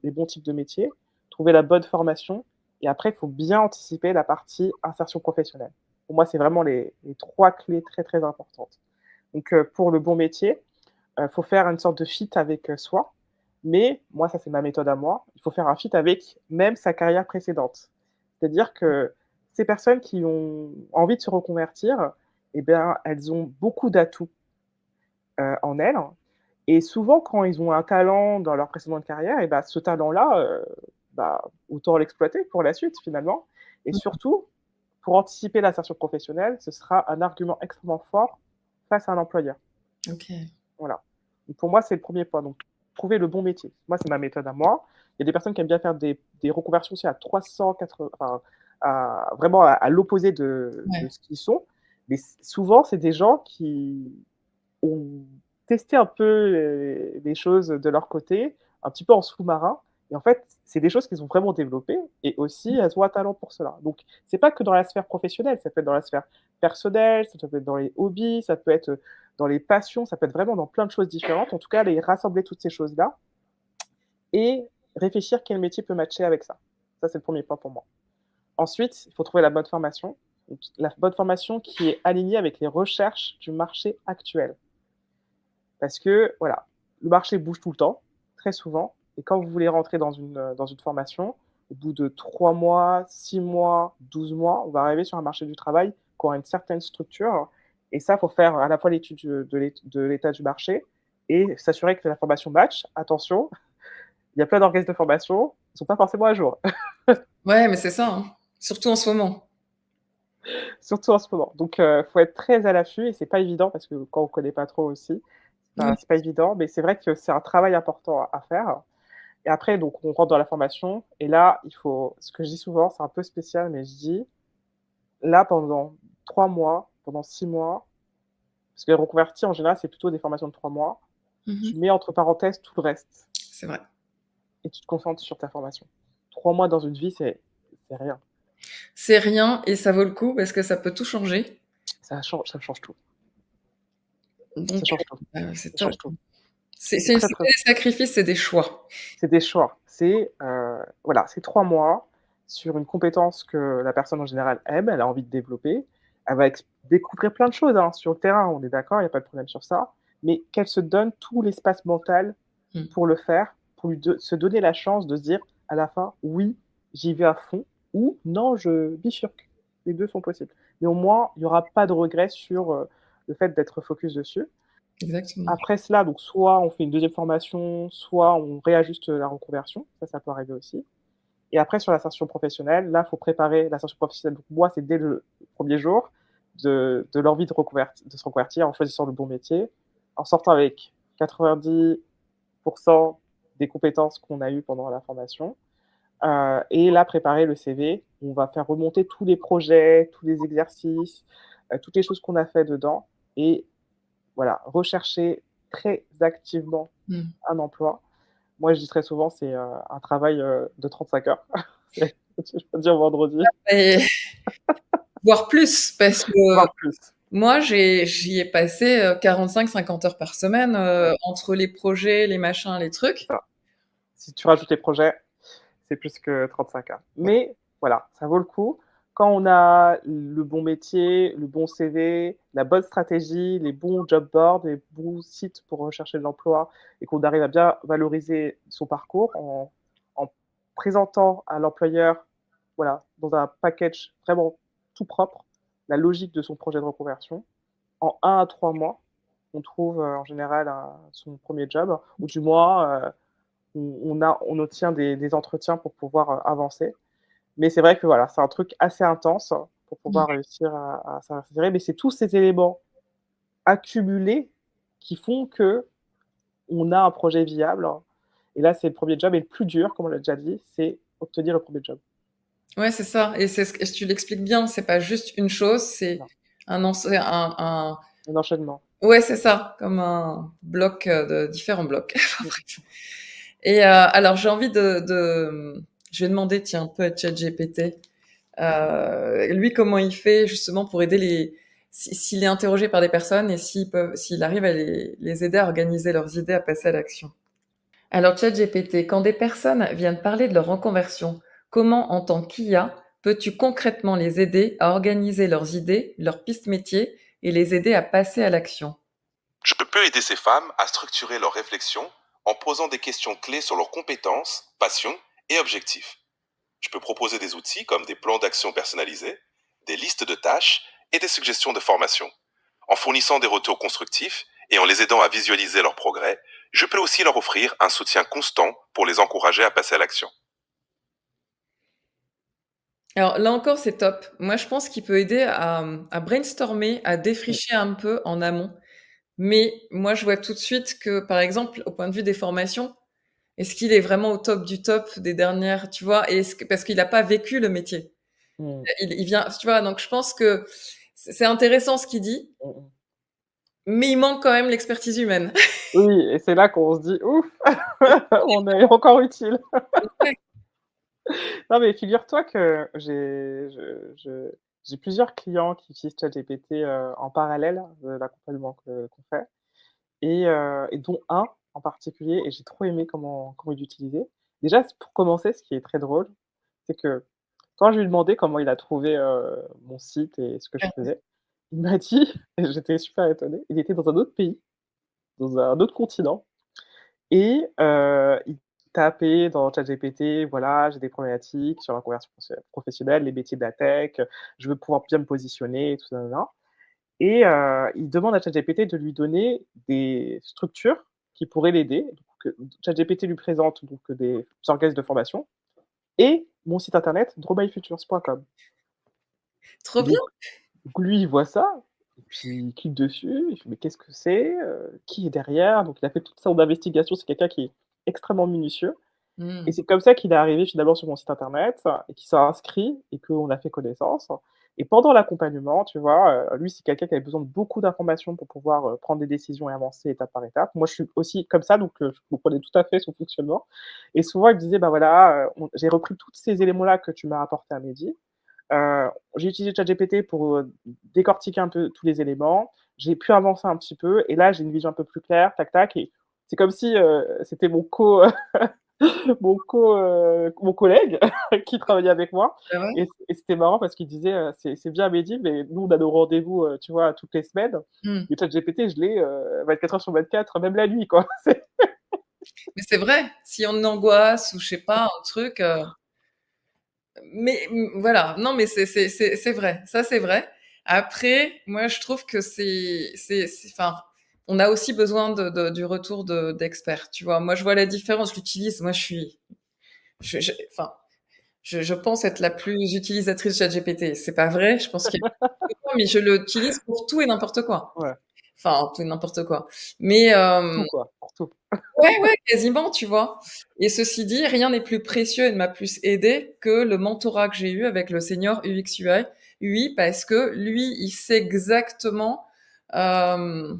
les bons types de métiers, trouver la bonne formation et après il faut bien anticiper la partie insertion professionnelle. Pour moi, c'est vraiment les 3 clés très, très importantes. Donc pour le bon métier, faut faire une sorte de fit avec, soi, mais moi, ça, c'est ma méthode à moi, il faut faire un fit avec même sa carrière précédente. C'est-à-dire que ces personnes qui ont envie de se reconvertir, eh bien, elles ont beaucoup d'atouts, en elles et souvent quand ils ont un talent dans leur précédente carrière et bah, ce talent-là, bah, autant l'exploiter pour la suite finalement et surtout pour anticiper l'insertion professionnelle, ce sera un argument extrêmement fort face à un employeur. OK. Voilà. Donc pour moi, c'est le premier point. Donc, trouver le bon métier. Moi, c'est ma méthode à moi. Il y a des personnes qui aiment bien faire des reconversions aussi à 380, enfin, vraiment à l'opposé de Ouais. ce qu'ils sont. Mais souvent, c'est des gens qui ont testé un peu les choses de leur côté, un petit peu en sous-marin. Et en fait, c'est des choses qu'ils ont vraiment développées et aussi elles ont un talent pour cela. Donc, c'est pas que dans la sphère professionnelle, ça peut être dans la sphère personnelle, ça peut être dans les hobbies, ça peut être dans les passions, ça peut être vraiment dans plein de choses différentes. En tout cas, les rassembler toutes ces choses-là et réfléchir quel métier peut matcher avec ça. Ça, c'est le premier point pour moi. Ensuite, il faut trouver la bonne formation. Donc, la bonne formation qui est alignée avec les recherches du marché actuel. Parce que, voilà, le marché bouge tout le temps, très souvent. Et quand vous voulez rentrer dans une formation, au bout de 3 mois, 6 mois, 12 mois, on va arriver sur un marché du travail qui aura une certaine structure. Et ça, il faut faire à la fois l'étude de l'état du marché et s'assurer que la formation match. Attention, il y a plein d'organismes de formation, ils ne sont pas forcément à jour. Ouais, mais c'est ça, hein. Surtout en ce moment. Surtout en ce moment. Donc, faut être très à l'affût et c'est pas évident parce que quand on connaît pas trop aussi, Oui. c'est pas évident, mais c'est vrai que c'est un travail important à faire. Et après, donc, on rentre dans la formation et là, il faut ce que je dis souvent, c'est un peu spécial, mais je dis: «Là, pendant 3 mois, pendant 6 mois», parce que les reconvertis, en général, c'est plutôt des formations de 3 mois, Mmh. tu mets entre parenthèses tout le reste C'est vrai. et tu te concentres sur ta formation. 3 mois dans une vie, c'est rien. C'est rien et ça vaut le coup parce que ça peut tout changer. Ça change tout. Donc, Ça change tout. c'est Ça top. change tout. C'est C'est c'est très, c'est très pas des sacrifices, c'est des choix. C'est des choix. Voilà, c'est 3 mois sur une compétence que la personne en général aime, elle a envie de développer. Elle va découvrir plein de choses, hein, sur le terrain, on est d'accord, il y a pas de problème sur ça, mais qu'elle se donne tout l'espace mental Mmh. pour le faire, pour se donner la chance de se dire à la fin: «Oui, j'y vais à fond» ou «Non, je bifurque». Les 2 sont possibles. Mais au moins, il y aura pas de regret sur, le fait d'être focus dessus. Exactement. Après cela, donc soit on fait une deuxième formation, soit on réajuste la reconversion, ça peut arriver aussi. Et après sur l'insertion professionnelle, là, il faut préparer l'insertion professionnelle. Donc moi, c'est dès le 1er jour de l'envie de se reconvertir en choisissant le bon métier, en sortant avec 90 des compétences qu'on a eues pendant la formation, et là, préparer le CV. On va faire remonter tous les projets, tous les exercices, toutes les choses qu'on a fait dedans et voilà, rechercher très activement Mmh. un emploi. Moi, je dis très souvent, c'est, un travail, de 35 heures. C'est je peux dire vendredi, Et voire plus parce que voire plus. moi, j'y ai passé, 45-50 heures par semaine, Ouais, entre les projets, les machins, les c'est trucs. ça. Si tu rajoutes les projets, c'est plus que 35 heures. Mais voilà, ça vaut le coup. Quand on a le bon métier, le bon CV, la bonne stratégie, les bons job boards, les bons sites pour rechercher de l'emploi et qu'on arrive à bien valoriser son parcours en présentant à l'employeur, voilà, dans un package vraiment tout propre, la logique de son projet de reconversion. En 1 à 3 mois, on trouve, en général son premier job ou du moins, on obtient des entretiens pour pouvoir, avancer. Mais c'est vrai que voilà, c'est un truc assez intense pour pouvoir Mmh. réussir à s'insérer, mais c'est tous ces éléments accumulés qui font qu'on a un projet viable et là, c'est le premier job et le plus dur, comme on l'a déjà dit, c'est obtenir le premier job. Ouais, c'est ça et c'est ce que tu l'expliques bien, c'est pas juste une chose, c'est Non, un un enchaînement. ouais, c'est ça, comme un bloc, de différents blocs. Enfin Mmh. bref. Et alors j'ai envie je vais demander, tiens, un peu à ChatGPT, lui, comment il fait justement pour aider s'il est interrogé par des personnes et s'il arrive à les aider à organiser leurs idées, à passer à l'action. Alors, ChatGPT, quand des personnes viennent parler de leur reconversion, comment, en tant qu'IA, peux-tu concrètement les aider à organiser leurs idées, leurs pistes métiers et les aider à passer à l'action? Je peux aider ces femmes à structurer leurs réflexions en posant des questions clés sur leurs compétences, passions et objectifs. Je peux proposer des outils comme des plans d'action personnalisés, des listes de tâches et des suggestions de formation. En fournissant des retours constructifs et en les aidant à visualiser leurs progrès, je peux aussi leur offrir un soutien constant pour les encourager à passer à l'action. Alors là encore, c'est top. Moi, je pense qu'il peut aider à brainstormer, à Mmh, défricher un peu en amont. Mais moi, je vois tout de suite que, par exemple, au point de vue des formations, est-ce qu'il est vraiment au top du top des dernières, tu vois? Et est-ce que parce qu'il n'a pas vécu le métier. mmh, Il vient, tu vois? Donc je pense que c'est intéressant ce qu'il dit, mmh mh. mais il manque quand même l'expertise humaine. Oui et c'est là qu'on se dit: «Ouf, on est encore utile». Ouais. Non, mais figure-toi que j'ai plusieurs clients qui utilisent ChatGPT, en parallèle de l'accompagnement qu'on fait et dont un en particulier et j'ai trop aimé comment il l'utilisait. Déjà, c pour commencer, ce qui est très drôle, c'est que quand je lui ai demandé comment il a trouvé, mon site et ce que je faisais, il m'a dit et j'étais super étonné, il était dans un autre pays, dans un autre continent et il tapait dans ChatGPT, voilà: «J'ai des problématiques sur la conversion professionnelle, les métiers de la tech, je veux pouvoir bien me positionner et tout ça, nin nin» et il demande à ChatGPT de lui donner des structures qui pourraient l'aider. Donc ChatGPT lui présente donc des organismes de formation et mon site internet drawbyfutures.com. Trop bien. Donc lui, il voit ça et puis il clique dessus, il fait: «Mais qu'est-ce que c'est? Qui est derrière?» Donc il a fait toute son investigation, c'est quelqu'un qui est extrêmement minutieux et Mmh. c'est comme ça qu'il est arrivé finalement sur mon site internet et qu'il s'est inscrit et qu'on a fait connaissance et pendant l'accompagnement, tu vois, lui, c'est quelqu'un qui avait besoin de beaucoup d'informations pour pouvoir, prendre des décisions et avancer étape par étape. Moi, je suis aussi comme ça, donc je comprenais tout à fait son fonctionnement et souvent, il me disait: «Bah, voilà, on j'ai repris tous ces éléments-là que tu m'as apportés à midi, j'ai utilisé ChatGPT pour, décortiquer un peu tous les éléments. J'ai pu avancer un petit peu et là, j'ai une vision un peu plus claire, tac, tac» et c'est comme si, c'était mon collègue qui travaillait avec moi Bah ouais. et c'était marrant parce qu'il disait, «C'est bien Mehdi, mais nous on a nos rendez-vous, tu vois, toutes les semaines Mmh. et ChatGPT je l'ai, 24 heures sur 24, même la nuit quoi». C'est Mais c'est vrai, si on angoisse ou je sais pas, un truc, mais voilà, non, mais c'est vrai, ça c'est vrai. Après, moi je trouve que enfin, on a aussi besoin du retour d'experts, tu vois. Moi je vois la différence, je l'utilise, moi enfin, je pense être la plus utilisatrice de ChatGPT. C'est pas vrai, je pense qu'il y a mais je l'utilise pour tout et n'importe quoi. ouais, Enfin, tout et n'importe quoi. Mais pour tout quoi, pour tout. ouais, ouais, quasiment, tu vois. Et ceci dit, rien n'est plus précieux et ne m'a plus aidé que le mentorat que j'ai eu avec le senior UX UI parce que lui, il sait exactement, euh,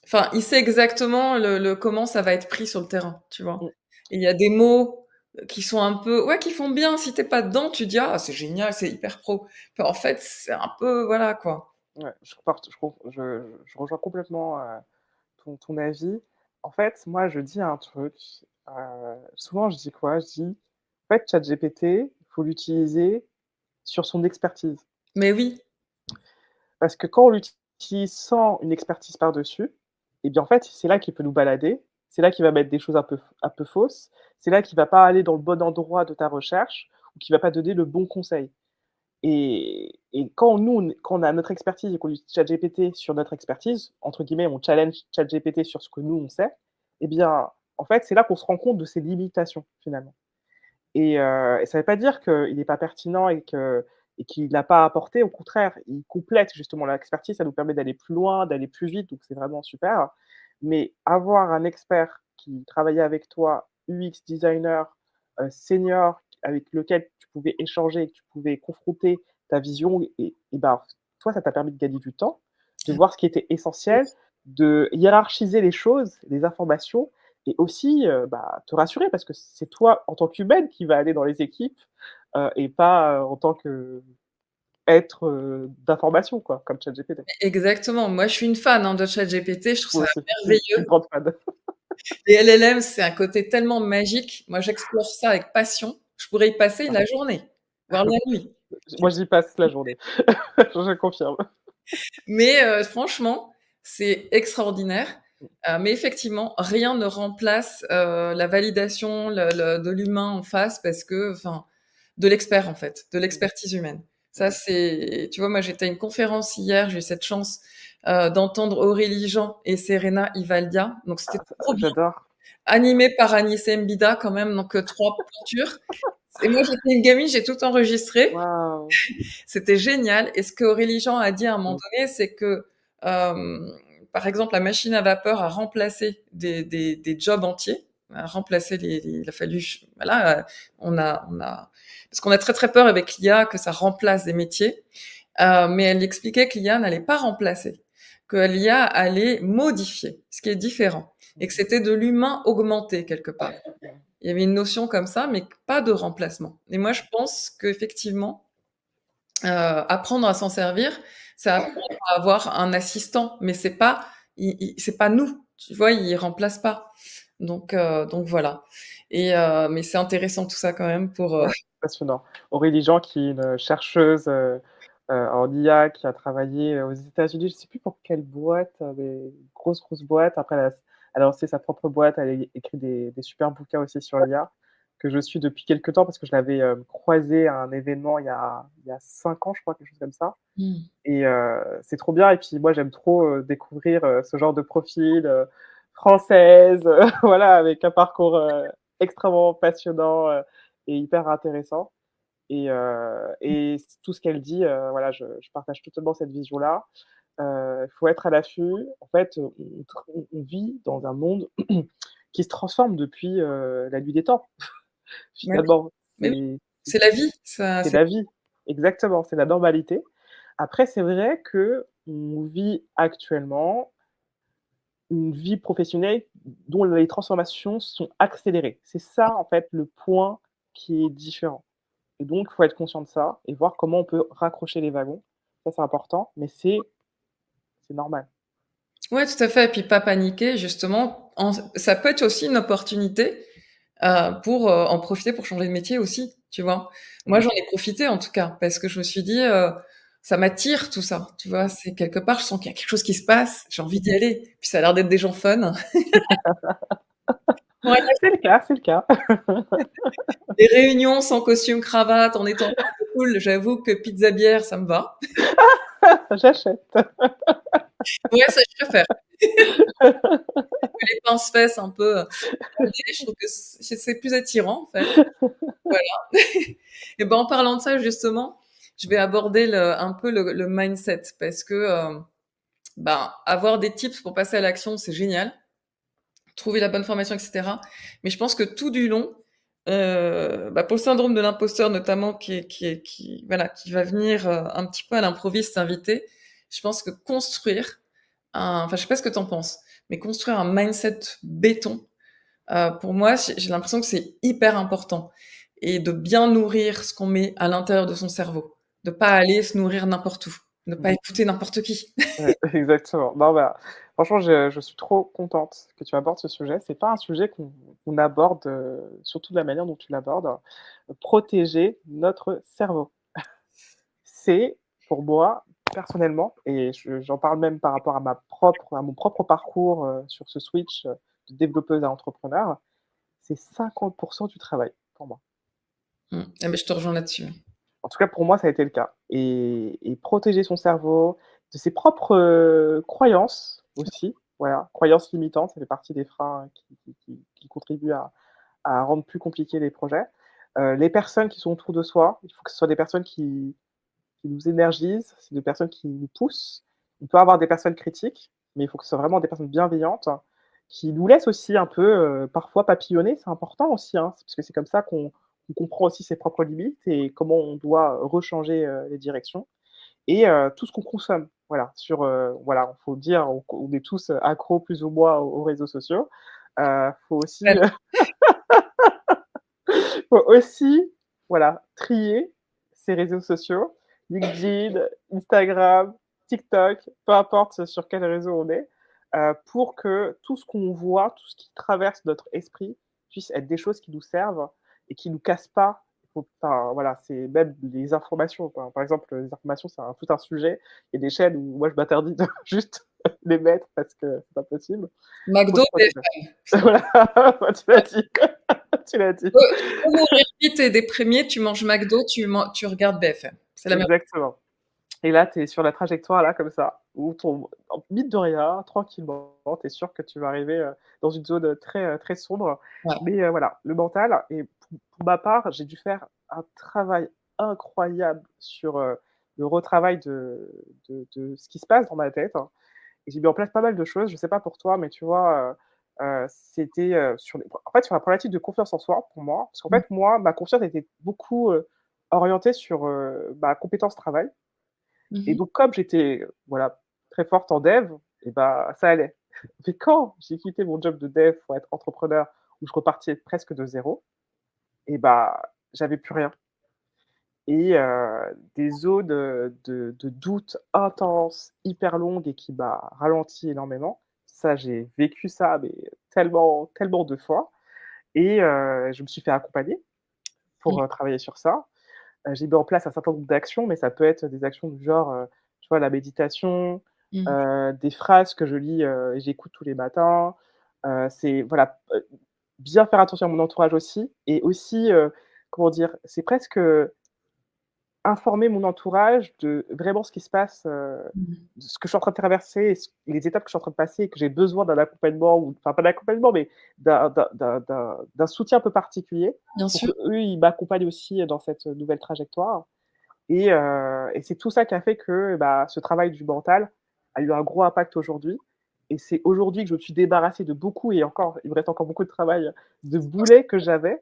enfin, il sait exactement comment ça va être pris sur le terrain, tu vois. Mmh, Et il y a des mots qui sont un peu, ouais, qui font bien. Si t'es pas dedans, tu dis, ah, c'est génial, c'est hyper pro. Puis en fait, c'est un peu, voilà, quoi. ouais, je rejoins complètement, ton avis. En fait, moi je dis un truc, souvent je dis quoi? Je dis: «En fait ChatGPT, il faut l'utiliser sur son expertise». Mais oui, Parce que quand on l'utilise sans une expertise par-dessus, et bien, en fait, c'est là qu'il peut nous balader, c'est là qu'il va mettre des choses un peu fausses, c'est là qu'il va pas aller dans le bon endroit de ta recherche ou qu'il va pas donner le bon conseil et quand nous, quand on a notre expertise et qu'on utilise ChatGPT sur notre expertise, entre guillemets, on challenge ChatGPT sur ce que nous, on sait, et bien, en fait, c'est là qu'on se rend compte de ses limitations, finalement. Et ça ne veut pas dire qu'il n'est pas pertinent et qu'il n'a pas apporté. Au contraire, il complète justement l'expertise, ça nous permet d'aller plus loin, d'aller plus vite, donc c'est vraiment super. Mais avoir un expert qui travaillait avec toi, UX designer, senior, avec lequel tu pouvais échanger, que tu pouvais confronter ta vision et ben, toi, ça t'a permis de gagner du temps, de voir ce qui était essentiel, de hiérarchiser les choses, les informations et aussi, bah, te rassurer parce que c'est toi, en tant qu'humaine, qui va aller dans les équipes, et pas, en tant qu'être, d'information quoi, comme ChatGPT. exactement. Moi, je suis une fan hein, de ChatGPT. Je trouve Moi ça aussi, je suis une merveilleux. grande fan. Les LLM, c'est un côté tellement magique. Moi, j'explore ça avec passion. Je pourrais y passer la journée, voire la nuit. Moi, j'y passe la journée. Je confirme. Mais franchement, c'est extraordinaire. Mais effectivement, rien ne remplace la validation de l'humain en face parce que, enfin, de l'expert en fait, de Mmh, l'expertise humaine. Ça, mmh. c'est, tu vois, moi j'étais à une conférence hier, j'ai eu cette chance d'entendre Aurélie Jean et Serena Ivaldia, donc c'était Ah ça, trop bien, j'adore. animé par Anissé Mbida quand même, donc trois pointures. Et moi, j'étais une gamine, j'ai tout enregistré. Waouh! C'était génial. Et ce qu'Aurélie Jean a dit à un moment Mmh. donné, c'est que, par exemple, la machine à vapeur a remplacé des jobs entiers, a remplacé il a fallu, voilà, on a, parce qu'on a très très peur avec l'IA que ça remplace des métiers, mais elle expliquait que l'IA n'allait pas remplacer, que l'IA allait modifier, ce qui est différent, et que Mmh. c'était de l'humain augmenté quelque part. Il y avait une notion comme ça, mais pas de remplacement. Et moi, je pense qu'effectivement, apprendre à s'en servir, c'est apprendre à avoir un assistant, mais c'est pas nous, tu vois, il remplace pas. Donc voilà. Mais c'est intéressant tout ça quand même pour. Ouais, passionnant. Aurélie Jean qui est une chercheuse, en IA qui a travaillé, aux États-Unis, je sais plus pour quelle boîte, mais une grosse boîte. Après elle a lancé sa propre boîte, elle a écrit des super bouquins aussi sur l'IA, que je suis depuis quelque temps parce que je l'avais, croisée à un événement il y a 5 ans, je crois, quelque chose comme ça. Mmh. Et c'est trop bien et puis moi j'aime trop, découvrir, ce genre de profil, française, voilà, avec un parcours, extrêmement passionnant, et hyper intéressant et tout ce qu'elle dit, voilà, je partage totalement cette vision-là. Il faut être à l'affût. En fait, on vit dans un monde qui se transforme depuis, la nuit des temps, Mais oui, finalement. mais oui, C'est c'est la vie, ça, c'est c'est la vie. Exactement, c'est la normalité. Après, c'est vrai qu'on vit actuellement une vie professionnelle dont les transformations sont accélérées. C'est ça, en fait, le point qui est différent et donc il faut être conscient de ça et voir comment on peut raccrocher les wagons. Ça, c'est important, mais c'est normal. ouais, tout à fait et puis pas paniquer justement, ça peut être aussi une opportunité, pour, en profiter pour changer de métier aussi, tu vois? Moi, Mmh. j'en ai profité en tout cas, parce que je me suis dit, «Ça m'attire tout ça», tu vois? C'est quelque part, je sens qu'il y a quelque chose qui se passe, j'ai envie d'y aller, puis ça a l'air d'être des gens fun. Ouais, C'est le cas, c'est le cas. des réunions sans costume cravate, en étant cool, j'avoue que pizza bière, ça me va. J'achète. Ouais, ça je préfère. Les pince-fesses un peu, bandées, je trouve que c'est plus attirant en fait. Voilà. Et ben, en parlant de ça justement, je vais aborder un peu le mindset parce que ben, avoir des tips pour passer à l'action, c'est génial. Trouver la bonne formation, etc. Mais je pense que tout du long, bah, pour le syndrome de l'imposteur notamment, voilà, qui va venir un petit peu à l'improviste s'inviter, je pense que enfin, je sais pas ce que t'en penses, mais construire un mindset béton, pour moi, j'ai l'impression que c'est hyper important et de bien nourrir ce qu'on met à l'intérieur de son cerveau, de pas aller se nourrir n'importe où, de pas Mmh. écouter n'importe qui. Ouais, exactement. Non, bah, franchement, je suis trop contente que tu abordes ce sujet. C'est pas un sujet qu'on aborde, surtout de la manière dont tu l'abordes, protéger notre cerveau. C'est pour moi, personnellement et j'en parle même par rapport à mon propre parcours, sur ce switch, de développeuse à entrepreneur, c'est 50 du travail pour moi. Mmh. Ah beh, je te rejoins là-dessus. En tout cas, pour moi, ça a été le cas et protéger son cerveau de ses propres, croyances aussi, voilà, croyances limitantes, ça fait partie des freins qui contribuent à rendre plus compliqués les projets. Les personnes qui sont autour de soi, il faut que ce soit des personnes qui nous énergisent, c'est des personnes qui nous poussent. On peut avoir des personnes critiques, mais il faut que ce soit vraiment des personnes bienveillantes, qui nous laissent aussi un peu, parfois papillonner. C'est important aussi, hein, parce que c'est comme ça qu'on comprend aussi ses propres limites et comment on doit rechanger, les directions et tout ce qu'on consomme. Voilà, voilà, faut dire, on est tous, accros plus ou moins aux réseaux sociaux. Faut aussi, Ouais. faut aussi, voilà, trier ces réseaux sociaux, LinkedIn, Instagram, TikTok, peu importe sur quel réseau on est, pour que tout ce qu'on voit, tout ce qui traverse notre esprit puisse être des choses qui nous servent et qui nous cassent pas. Enfin, voilà, c'est même les informations, quoi. Par exemple, les informations, c'est tout un sujet. Il y a des chaînes où moi je m'interdis de juste les mettre parce que c'est pas possible. Faut McDo, se protéger. BFM. Voilà, tu l'as dit. Tu l'as dit. Tu peux mourir vite et déprimé, tu manges McDo, tu regardes BFM. C'est la même. Exactement. Et là, tu es sur la trajectoire là comme ça, où mine de rien, tranquillement, tu es sûr que tu vas arriver, dans une zone, très, très sombre. Ouais. Mais, voilà, le mental et pour pour ma part, j'ai dû faire un travail incroyable sur, le retravail de ce qui se passe dans ma tête, hein. Et j'ai mis en place pas mal de choses, je sais pas pour toi, mais tu vois, c'était, sur la problématique de confiance en soi pour moi. Parce qu'en Mmh. fait, moi, ma confiance était beaucoup, orientée sur, ma compétence travail Mmh et mh. donc comme j'étais, voilà, très forte en dev et bah, ça allait. Mais quand j'ai quitté mon job de dev pour être entrepreneur, où je repartais presque de zéro, et bah, j'avais plus rien et des zones, de doute intenses, hyper longues et qui m'a ralenti énormément. Ça, j'ai vécu ça, mais tellement, tellement de fois et je me suis fait accompagner pour, Mmh. travailler sur ça. J'ai mis en place un certain nombre d'actions, mais ça peut être des actions du genre, tu vois, la méditation, Mmh. des phrases que je lis, et j'écoute tous les matins. C'est voilà, bien faire attention à mon entourage aussi et aussi, comment dire? C'est presque, informer mon entourage de vraiment ce qui se passe, Mmh. de ce que je suis en train de traverser et les étapes que je suis en train de passer et que j'ai besoin d'un accompagnement ou enfin pas d'accompagnement, mais d'un soutien un peu particulier Bien pour sûr. qu'eux, ils m'accompagnent aussi dans cette nouvelle trajectoire et c'est tout ça qui a fait que, bah, ce travail du mental a eu un gros impact aujourd'hui et c'est aujourd'hui que je me suis débarrassée de beaucoup et encore, il me reste encore beaucoup de travail, de boulets que j'avais.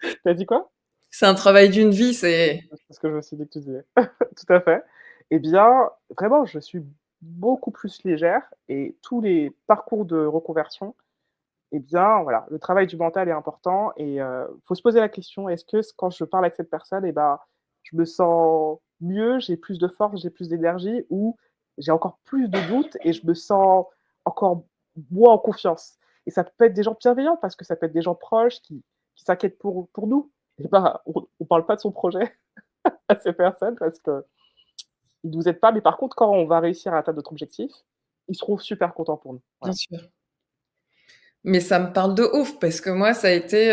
Tu as dit quoi? C'est un travail d'une vie, c'est C'est ce que je me suis dit que tu disais. Tout à fait. Eh bien, vraiment, je suis beaucoup plus légère et tous les parcours de reconversion, eh bien, voilà, le travail du mental est important et faut se poser la question: «Est-ce que quand je parle avec cette personne, eh ben, je me sens mieux, j'ai plus de force, j'ai plus d'énergie ou j'ai encore plus de doutes et je me sens encore moins en confiance?» Et ça peut être des gens bienveillants parce que ça peut être des gens proches qui s'inquiètent pour nous. Et ben, on parle pas de son projet à ces personnes parce qu'ils ne nous aident pas, mais par contre, quand on va réussir à atteindre notre objectif, ils seront super contents pour nous. bien Voilà. sûr. Mais ça me parle de ouf parce que moi, ça a été,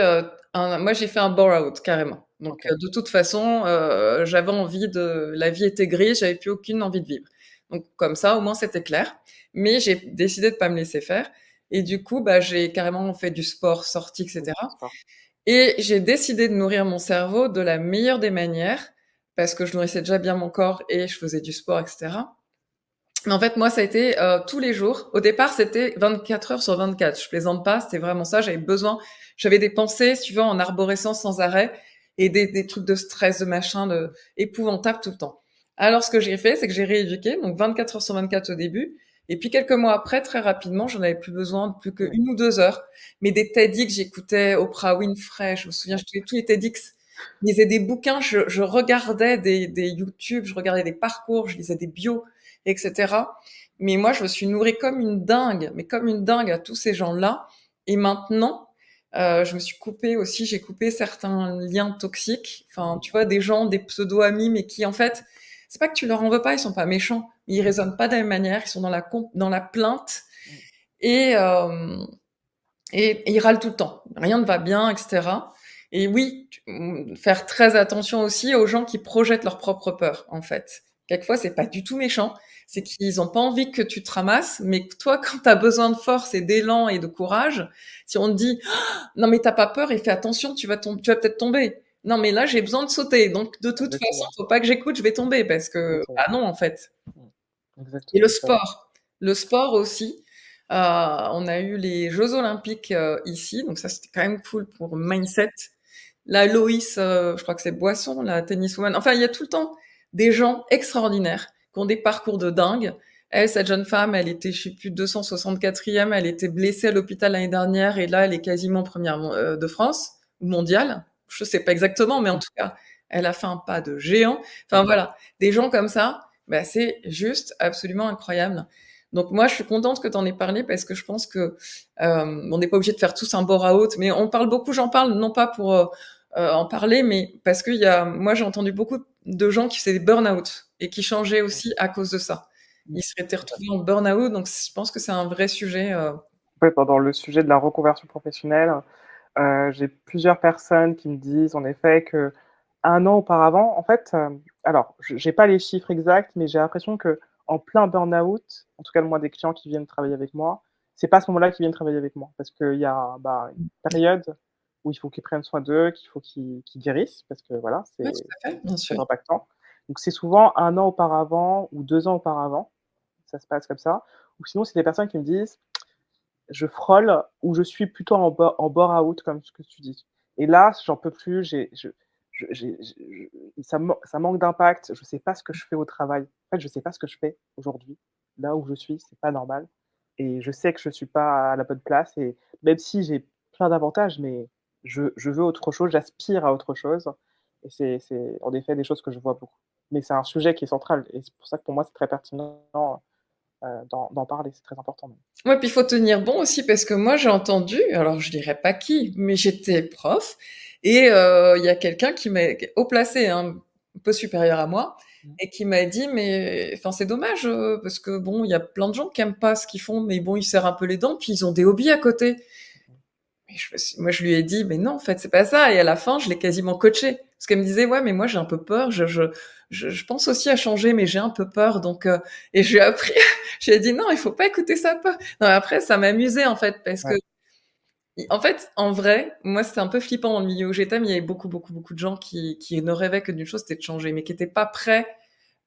moi, j'ai fait un burn-out carrément. Donc, OK. de toute façon, j'avais envie de la vie était grise, j'avais plus aucune envie de vivre. Donc comme ça, au moins, c'était clair. Mais j'ai décidé de pas me laisser faire et du coup, bah, j'ai carrément fait du sport, sorti et Beaucoup cetera de sport. et j'ai décidé de nourrir mon cerveau de la meilleure des manières parce que je nourrissais déjà bien mon corps et je faisais du sport et cetera. Mais en fait, moi, ça a été, tous les jours. Au départ, c'était 24 heures sur 24. Je plaisante pas, c'était vraiment ça. J'avais des pensées, si tu veux, en arborescence sans arrêt et des trucs de stress, de machin, de épouvantables tout le temps. Alors, ce que j'ai fait, c'est que j'ai rééduqué, donc 24 heures sur 24 au début. Et puis, quelques mois après, très rapidement, j'en avais plus besoin de plus Mmh. qu'1 ou 2 heures. Mais des TEDx, j'écoutais Oprah Winfrey, je me souviens, j'écoutais tous les TEDx. Je lisais des bouquins, je regardais des YouTube, je regardais des parcours, je lisais des bios, etc. Mais moi, je me suis nourrie comme une dingue, mais comme une dingue à tous ces gens-là. Et maintenant, je me suis coupée aussi, j'ai coupé certains liens toxiques. Enfin, tu vois, des gens, des pseudo-amis, mais qui, en fait, c'est pas que tu leur en veux pas, ils sont pas méchants, mais ils raisonnent pas de la même manière, ils sont dans la plainte Mmh. et, et ils râlent tout le temps. Rien ne va bien, etc. Et oui, faire très attention aussi aux gens qui projettent leurs propres peurs, en fait. Quelquefois, c'est pas du tout méchant, c'est qu'ils ont pas envie que tu te ramasses, mais que toi, quand tu as besoin de force et d'élan et de courage, si on te dit: «Ah, non mais t'as pas peur et fais attention, tu vas peut-être tomber». Non mais là, j'ai besoin de sauter, donc de toute façon, Exactement, faut pas que j'écoute, je vais tomber parce que exactement. bah non, en fait. Mmh. Et Exactement, tout à fait. le sport aussi. On a eu les Jeux Olympiques ici, donc ça c'était quand même cool pour mindset. La Loïs, je crois que c'est Boisson, la tenniswoman. Enfin, il y a tout le temps des gens extraordinaires qui ont des parcours de dingue. Elle, cette jeune femme, elle était, je sais plus, 264e, elle était blessée à l'hôpital l'année dernière et là, elle est quasiment première de France ou mondiale. Je sais pas exactement, mais en tout cas, elle a fait un pas de géant. Enfin voilà, des gens comme ça, bah, c'est juste absolument incroyable. Donc moi, je suis contente que tu en aies parlé parce que je pense que on n'est pas obligé de faire tous un bore-out, mais on parle beaucoup, j'en parle non pas pour en parler, mais parce qu'il y a, moi j'ai entendu beaucoup de gens qui faisaient des burn-out et qui changeaient Mmh. aussi à cause de ça. Mmh. Ils s'étaient Tout à retrouvés en burn-out, donc je pense que c'est un vrai sujet. fait, dans le sujet de la reconversion professionnelle, j'ai plusieurs personnes qui me disent en effet qu'un an auparavant, en fait, alors je j'ai pas les chiffres exacts, mais j'ai l'impression qu'en plein burn-out, en tout cas moi des clients qui viennent travailler avec moi, c'est pas à ce moment-là qu'ils viennent travailler avec moi. Parce qu'il y a, bah, une période où il faut qu'ils prennent soin d'eux, qu'il faut qu'ils guérissent parce que voilà, Ouais, tout à fait, bien très sûr. impactant. Donc c'est souvent 1 an auparavant ou 2 ans auparavant, ça se passe comme ça. Ou sinon, c'est des personnes qui me disent: «Je frôle» ou «Je suis plutôt en bore-out» comme ce que tu dis. Et là, j'en peux plus, ça manque d'impact, je sais pas ce que je fais au travail. En fait, je sais pas ce que je fais aujourd'hui. Là où je suis, c'est pas normal et je sais que je suis pas à la bonne place et même si j'ai plein d'avantages, mais je veux autre chose, j'aspire à autre chose et c'est en effet des choses que je vois beaucoup. Mais c'est un sujet qui est central et c'est pour ça que pour moi, c'est très pertinent, d'en parler, c'est très important même. Ouais, puis il faut tenir bon aussi parce que moi j'ai entendu, alors je dirais pas qui, mais j'étais prof et il y a quelqu'un qui m'a haut placé, hein, un peu supérieur à moi Mmh. et qui m'a dit: «Mais enfin c'est dommage, parce que bon, il y a plein de gens qui aiment pas ce qu'ils font, mais bon, ils serrent un peu les dents, puis ils ont des hobbies à côté». Et moi, je lui ai dit, mais non, en fait, c'est pas ça. Et à la fin, je l'ai quasiment coachée. Parce qu'elle me disait, ouais, mais moi, j'ai un peu peur. Je pense aussi à changer, mais j'ai un peu peur. Donc, et je lui ai appris, je lui ai dit, non, il faut pas écouter sa peur. Non, après, ça m'amusait, en fait, parce que, Ouais. en fait, en vrai, moi, c'était un peu flippant dans le milieu où j'étais, mais il y avait beaucoup, beaucoup, beaucoup de gens qui ne rêvaient que d'une chose, c'était de changer, mais qui n'étaient pas prêts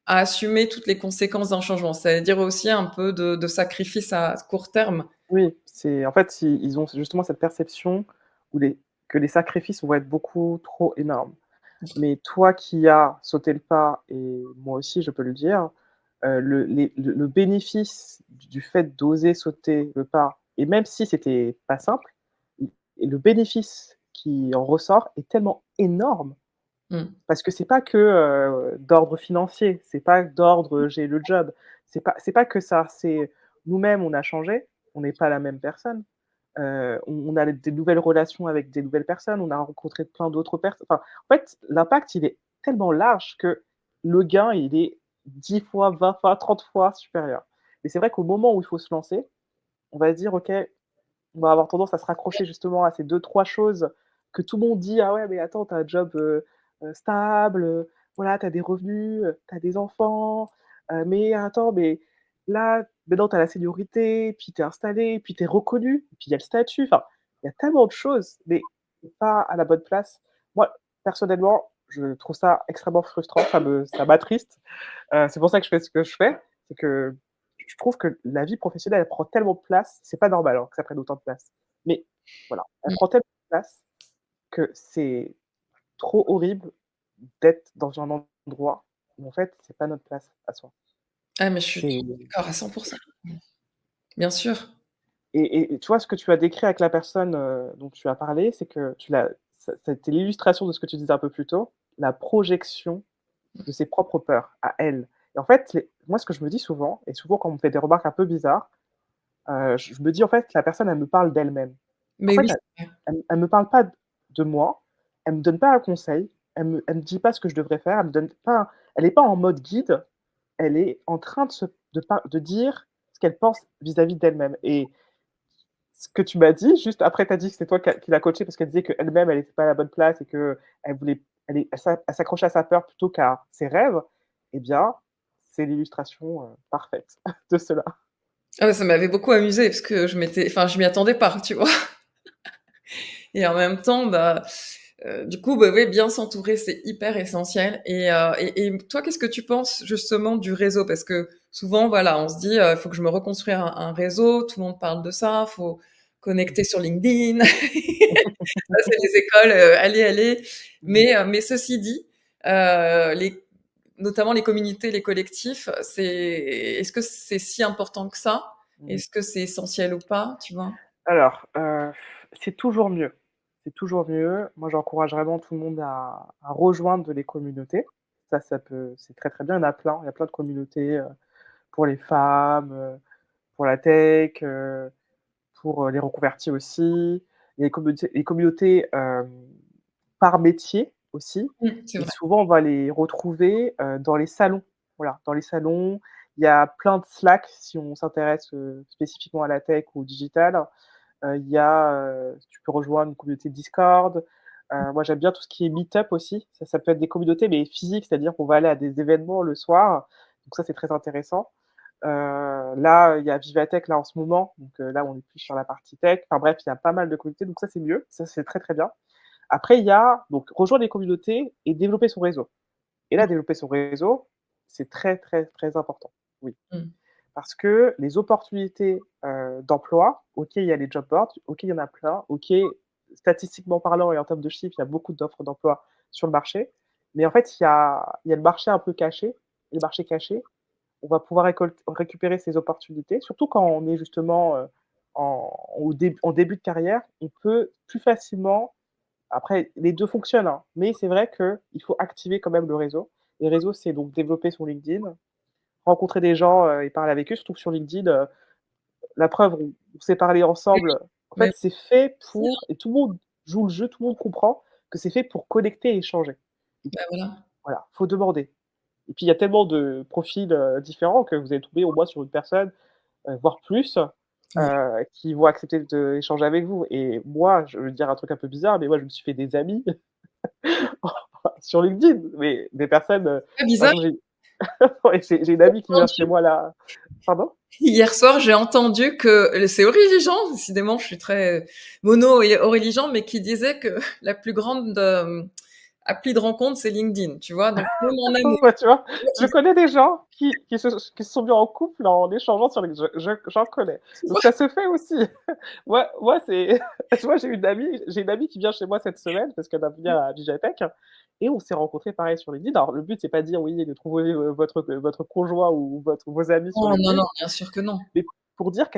à assumer toutes les conséquences d'un changement. C'est-à-dire aussi un peu de sacrifice à court terme. Oui, c'est en fait, ils ont justement cette perception où que les sacrifices vont être beaucoup trop énormes. Mais toi qui as sauté le pas et moi aussi je peux le dire, le bénéfice du fait d'oser sauter le pas et même si c'était pas simple, et le bénéfice qui en ressort est tellement énorme Mm. parce que c'est pas que, d'ordre financier, c'est pas d'ordre, j'ai le job, c'est pas que ça, c'est nous-mêmes on a changé, on n'est pas la même personne, on a des nouvelles relations avec des nouvelles personnes, on a rencontré plein d'autres personnes. Enfin, en fait, l'impact, il est tellement large que le gain, il est 10 fois, 20 fois, 30 fois supérieur. Et c'est vrai qu'au moment où il faut se lancer, on va se dire: «OK», on va avoir tendance à se raccrocher justement à ces deux trois choses que tout le monde dit: «Ah ouais, mais attends, tu as un job, stable, voilà, tu as des revenus, tu as des enfants, mais attends, mais là, maintenant tu as la seniorité, puis tu es installé, puis tu es reconnu, puis il y a le statut». Enfin, il y a tellement de choses, mais tu pas à la bonne place. Moi, personnellement, je trouve ça extrêmement frustrant, ça m'attriste. C'est pour ça que je fais ce que je fais, c'est que je trouve que la vie professionnelle, elle prend tellement de place, c'est pas normal, hein, que ça prenne autant de place. Mais voilà, elle Mm. prend tellement de place que c'est trop horrible d'être dans un endroit où en fait, c'est pas notre place à soi. Ah, mais je suis C'est d'accord à 100%. Bien sûr. et tu vois, ce que tu as décrit avec la personne, dont tu as parlé, c'est que tu l'as c'était l'illustration de ce que tu disais un peu plus tôt, la projection de ses propres peurs à elle. Et en fait, moi, ce que je me dis souvent et souvent quand on me fait des remarques un peu bizarres, je me dis, en fait, la personne, elle me parle d'elle-même. En Mais fait, oui, elle me parle pas de moi, elle me donne pas un conseil, elle me dit pas ce que je devrais faire, elle me donne pas elle est pas en mode guide, elle est en train de dire ce qu'elle pense vis-à-vis d'elle-même et ce que tu m'as dit, juste après tu as dit que c'est toi qui l'a coachée parce qu'elle disait qu'elle-même, elle était pas à la bonne place et qu'elle voulait elle s'accrochait à sa peur plutôt qu'à ses rêves, eh bien, c'est l'illustration, parfaite de cela. ah ouais, ça m'avait beaucoup amusé parce que je m'y attendais pas, tu vois? Et en même temps, bah, du coup, bah, ouais, bien s'entourer, c'est hyper essentiel. Et toi, qu'est-ce que tu penses justement du réseau? Parce que souvent, voilà, on se dit, il faut que je me reconstruise un réseau, tout le monde parle de ça, faut connecter sur LinkedIn. Ça, c'est les écoles, allez, allez. Mmh. Mais ceci dit, les notamment les communautés, les collectifs, est-ce que c'est si important que ça? Mmh. Est-ce que c'est essentiel ou pas, tu vois? Alors, c'est toujours mieux. C'est toujours mieux. Moi, j'encourage vraiment tout le monde à rejoindre les communautés. Ça peut c'est très, très bien. Il y en a plein. Il y a plein de communautés, pour les femmes, pour la tech, pour, les reconvertis aussi. Il y a les communautés, par métier aussi C'est et vrai. souvent on va les retrouver, dans les salons. Voilà, dans les salons, il y a plein de Slack si on s'intéresse, spécifiquement à la tech ou au digital. Il y a, tu peux rejoindre une communauté Discord. Moi, j'aime bien tout ce qui est meet-up aussi. Ça peut être des communautés, mais physiques, c'est-à-dire qu'on va aller à des événements le soir. Donc ça, c'est très intéressant. Là, il y a Vivatech là en ce moment, donc là on est plus sur la partie tech. Enfin bref, il y a pas mal de communautés, donc ça c'est mieux, ça c'est très, très bien. Après il y a donc rejoindre les communautés et développer son réseau. Et là, développer son réseau, c'est très, très, très important. Oui. Mmh. Parce que les opportunités, d'emploi, OK, il y a les job boards, OK, il y en a plein, OK, statistiquement parlant et en termes de chiffres, il y a beaucoup d'offres d'emploi sur le marché. Mais en fait, il y a le marché un peu caché et le marché caché, on va pouvoir récupérer ces opportunités, surtout quand on est justement, en début de carrière, on peut plus facilement après les 2 fonctionnent, hein, mais c'est vrai qu'il faut activer quand même le réseau. Et le réseau, c'est donc développer son LinkedIn, rencontrer des gens, et parler avec eux, surtout que sur LinkedIn, la preuve, on s'est parlé Oui, ensemble. En mais fait, c'est fait aussi, pour et tout le monde joue le jeu, tout le monde comprend que c'est fait pour connecter et échanger. Donc bah, voilà. voilà, faut demander. Et puis il y a tellement de profils, différents que vous allez tomber au moins sur une personne, voire plus, Ouais. qui vont accepter d'échanger avec vous. Et moi, je veux dire un truc un peu bizarre, mais moi, je me suis fait des amis sur LinkedIn, mais des personnes, Très par bizarre, exemple, j'ai ouais, j'ai une amie qui vient chez moi là. Pardon? hier soir, j'ai entendu que c'est Origen, décidément, je suis très mono et Origen, mais qui disait que la plus grande appli de rencontre, c'est LinkedIn, tu vois. Donc, même en amour, Bah, tu vois? Je il connais des gens qui se sont mis en couple en échangeant sur les j'en connais. tu Donc vois. ça se fait aussi. Moi c'est tu vois, j'ai une amie qui vient chez moi cette semaine parce qu'elle va venir à Vigatech et on s'est rencontrés pareil sur LinkedIn. Alors le but, c'est pas de dire oui, de trouver, votre conjoint ou vos amis sur Non, non, LinkedIn, non, bien sûr que non. mais pour dire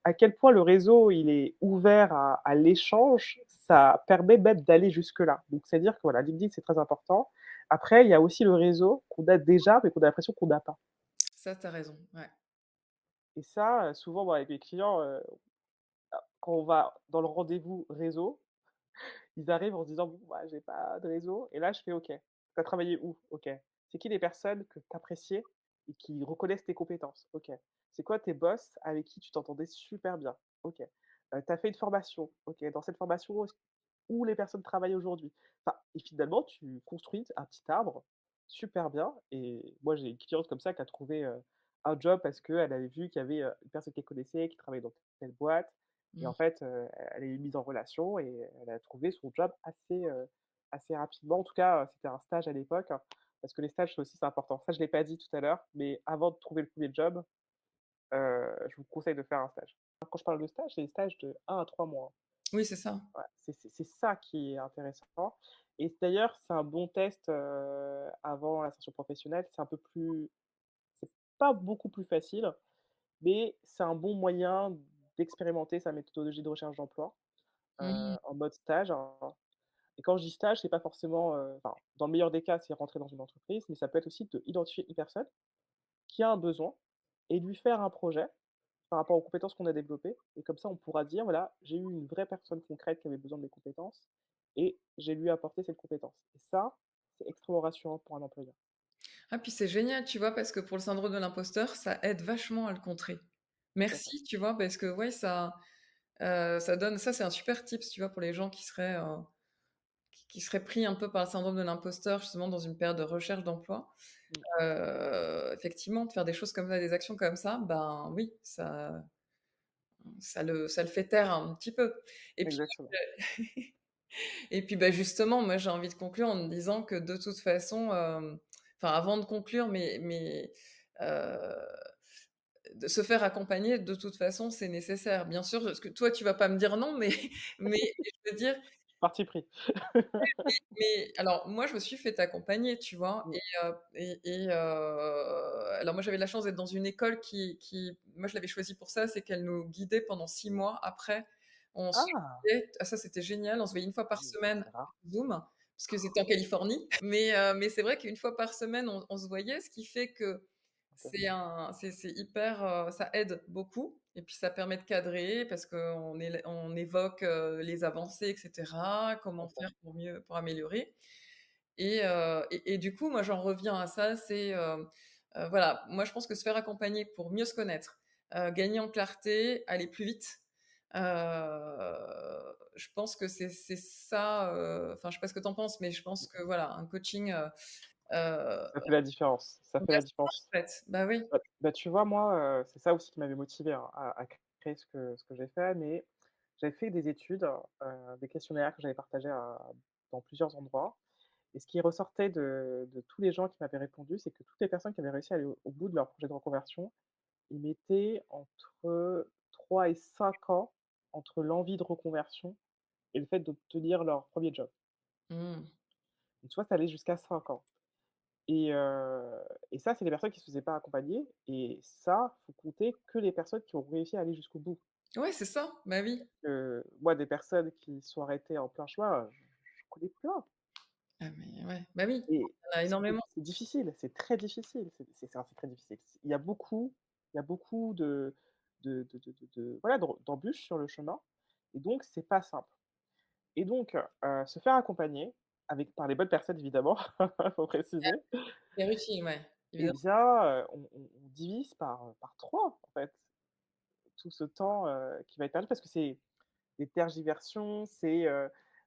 à quel point le réseau, il est ouvert à l'échange, ça permet même d'aller jusque-là. Donc c'est-à-dire que voilà, LinkedIn, c'est très important. Après, il y a aussi le réseau qu'on a déjà, mais qu'on a l'impression qu'on n'a pas. Ça, tu as raison, ouais. Et ça, souvent, moi, avec mes clients, quand on va dans le rendez-vous réseau, ils arrivent en se disant: «Bon, bah, j'ai pas de réseau» et là, je fais: «OK, tu as travaillé où? OK. C'est qui les personnes que tu appréciais et qui reconnaissent tes compétences? OK. C'est quoi tes boss avec qui tu t'entendais super bien? OK. Tu as fait une formation? OK. Dans cette formation, où les personnes travaillent aujourd'hui?» Enfin et finalement, tu construis un petit arbre super bien et moi, j'ai une cliente comme ça qui a trouvé, un job parce qu'elle avait vu qu'il y avait, une personne qu'elle connaissait qui travaillait dans telle boîte et en Mmh. fait, elle est mise en relation et elle a trouvé son job assez rapidement. En tout cas, c'était un stage à l'époque, hein, parce que les stages, ça aussi, c'est important. Ça, je l'ai pas dit tout à l'heure, mais avant de trouver le premier job, je vous conseille de faire un stage. Quand je parle de stage, c'est des stages de 1 à 3 mois. Oui, c'est ça. Ouais, c'est ça qui est intéressant et d'ailleurs, c'est un bon test, avant l'insertion professionnelle. C'est pas beaucoup plus facile, mais c'est un bon moyen d'expérimenter sa méthodologie de recherche d'emploi, Mmh. en mode stage, hein. Et quand je dis stage, c'est pas forcément, enfin, dans le meilleur des cas, c'est rentrer dans une entreprise, mais ça peut être aussi d'identifier une personne qui a un besoin et de lui faire un projet par rapport aux compétences qu'on a développées et comme ça, on pourra dire: «Voilà, j'ai eu une vraie personne concrète qui avait besoin de mes compétences et j'ai lui apporté cette compétence» et ça, c'est extrêmement rassurant pour un employeur. Ah, puis c'est génial, tu vois? Parce que pour le syndrome de l'imposteur, ça aide vachement à le contrer. Tout à fait. Merci, tu vois? Parce que ouais, ça donne ça, c'est un super tips, tu vois? Pour les gens qui seraient pris un peu par le syndrome de l'imposteur, justement, dans une période de recherche d'emploi. Mmh, Effectivement, de faire des choses comme ça, des actions comme ça, ben oui, ça le fait taire un petit peu. Et puis exactement. et puis, bah, justement, moi, j'ai envie de conclure en me disant que de toute façon, enfin, avant de conclure, heu, de se faire accompagner, de toute façon, c'est nécessaire. Bien sûr, parce que toi, tu vas pas me dire non, mais je veux dire, Parti pris. mais alors moi, je me suis fait accompagner, tu vois? Mmh. Alors moi, j'avais la chance d'être dans une école qui moi, je l'avais choisie pour ça, c'est qu'elle nous guidait pendant 6 mois. Après, on se Ah! voyait ça, c'était génial. On se voyait une fois par semaine C'est rare. Zoom, parce que c'était en Californie. Mais c'est vrai qu'une fois par semaine, on se voyait, ce qui fait que Intéressant. c'est hyper, ça aide beaucoup et puis ça permet de cadrer parce qu'on évoque, les avancées et cetera, Tout comment à fait. faire pour améliorer et du coup, moi, j'en reviens à ça, voilà, moi, je pense que se faire accompagner pour mieux se connaître, gagner en clarté, aller plus vite, je pense que c'est ça, enfin, je sais pas ce que tu en penses, mais je pense que voilà, un coaching, Ça fait la différence, ça Bah, fait la c'est ça, en différence. fait. Bah, oui. Tu vois, moi, c'est ça aussi qui m'avait motivé, hein, à créer ce que j'ai fait, mais j'avais fait des études, des questionnaires que j'avais partagés dans plusieurs endroits et ce qui ressortait de tous les gens qui m'avaient répondu, c'est que toutes les personnes qui avaient réussi à aller au bout de leur projet de reconversion, ils mettaient entre 3 et 5 ans entre l'envie de reconversion et le fait d'obtenir leur premier job. Mmh. Donc tu vois, ça allait jusqu'à 5 ans et heu et ça, c'est les personnes qui se faisaient pas accompagner et ça, faut compter que les personnes qui ont réussi à aller jusqu'au bout. Ouais, c'est ça. Bah, oui. Moi, des personnes qui sont arrêtées en plein chemin, je connais plein Ah, mais ouais. Bah, oui. et Il y en a c'est énormément. c'est difficile, c'est très difficile, c'est très difficile. Il y a beaucoup de voilà, d'embûches sur le chemin et donc c'est pas simple et donc se faire accompagner par les bonnes personnes évidemment, faut préciser. Hyper utile, ouais, Eh évidemment. bien, on divise par 3 en fait, tout ce temps, qui va être perdu parce que c'est des tergiversions,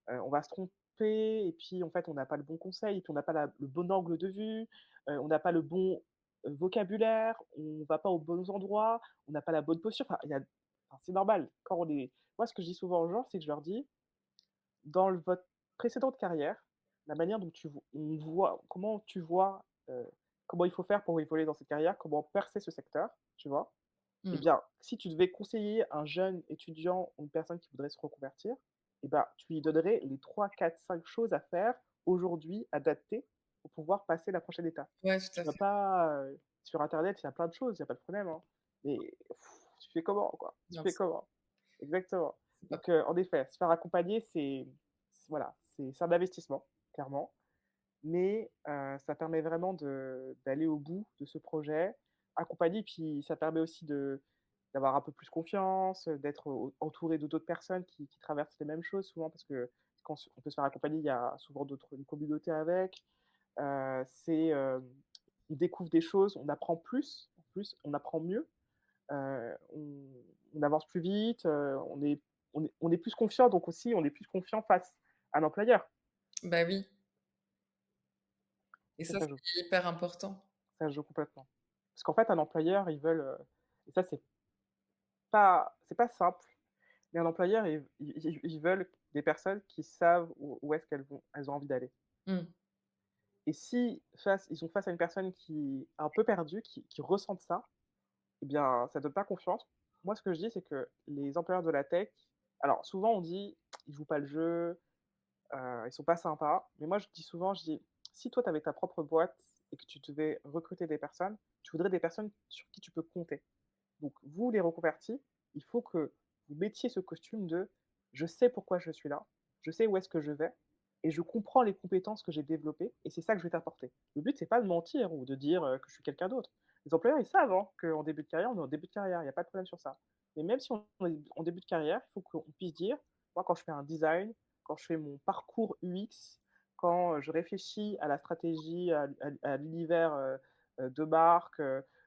on va se tromper et puis en fait, on n'a pas le bon conseil et puis on n'a pas le bon angle de vue, on n'a pas le bon, vocabulaire, on va pas aux bons endroits, on n'a pas la bonne posture, c'est normal. Quand on est Moi, ce que je dis souvent aux gens, c'est que je leur dis: «Dans votre précédente carrière, la manière dont on voit comment tu vois, comment il faut faire pour évoluer dans cette carrière, comment percer ce secteur», tu vois? Eh Mmh. bien, si tu devais conseiller un jeune étudiant ou une personne qui voudrait se reconvertir, eh ben, tu lui donnerais les 3, 4, 5 choses à faire aujourd'hui, adaptées, pour pouvoir passer la prochaine étape. Ouais, tout Tu à vas fait. pas, sur internet, il y a plein de choses, il y a pas de problème, hein. Mais tu fais comment, quoi? Tu Bien fais sûr, comment? Exactement. c'est pas Donc, en effet, se faire accompagner, voilà, c'est un investissement, clairement. Mais ça permet vraiment d'aller au bout de ce projet, accompagné, puis ça permet aussi d'avoir un peu plus confiance, d'être entouré de d'autres personnes qui traversent les mêmes choses souvent parce que quand on peut se faire accompagner, il y a souvent une communauté avec. On découvre des choses, on apprend plus, en plus, on apprend mieux, on avance plus vite, on est plus confiant, donc aussi on est plus confiant face à l'employeur. bah, oui et Ça, ça, ça joue. c'est hyper important. Ça joue complètement. Parce qu'en fait, un employeur, ils veulent, et ça, c'est pas simple, mais un employeur, ils veulent des personnes qui savent où est-ce elles ont envie d'aller. Mmh. Et si ils sont face à une personne qui est un peu perdue, qui ressent ça, eh bien, ça donne pas confiance. Moi, ce que je dis, c'est que les employeurs de la tech, alors souvent on dit: «Ils jouent pas le jeu, ils sont pas sympas», mais moi je dis: «Si toi, tu avais ta propre boîte et que tu devais recruter des personnes, tu voudrais des personnes sur qui tu peux compter». Donc vous, les reconvertis, il faut que vous mettiez ce costume de: «Je sais pourquoi je suis là, je sais où est-ce que je vais et je comprends les compétences que j'ai développées et c'est ça que je vais t'apporter». Le but, c'est pas de mentir ou de dire, que je suis quelqu'un d'autre. Les employeurs, ils savent, hein, qu'en début de carrière, on est en début de carrière, il y a pas de problème sur ça. Mais même si on est en début de carrière, il faut qu'on puisse dire: «Moi, quand je fais un design, quand je fais mon parcours UX, quand, je réfléchis à la stratégie, à l'univers, de marque,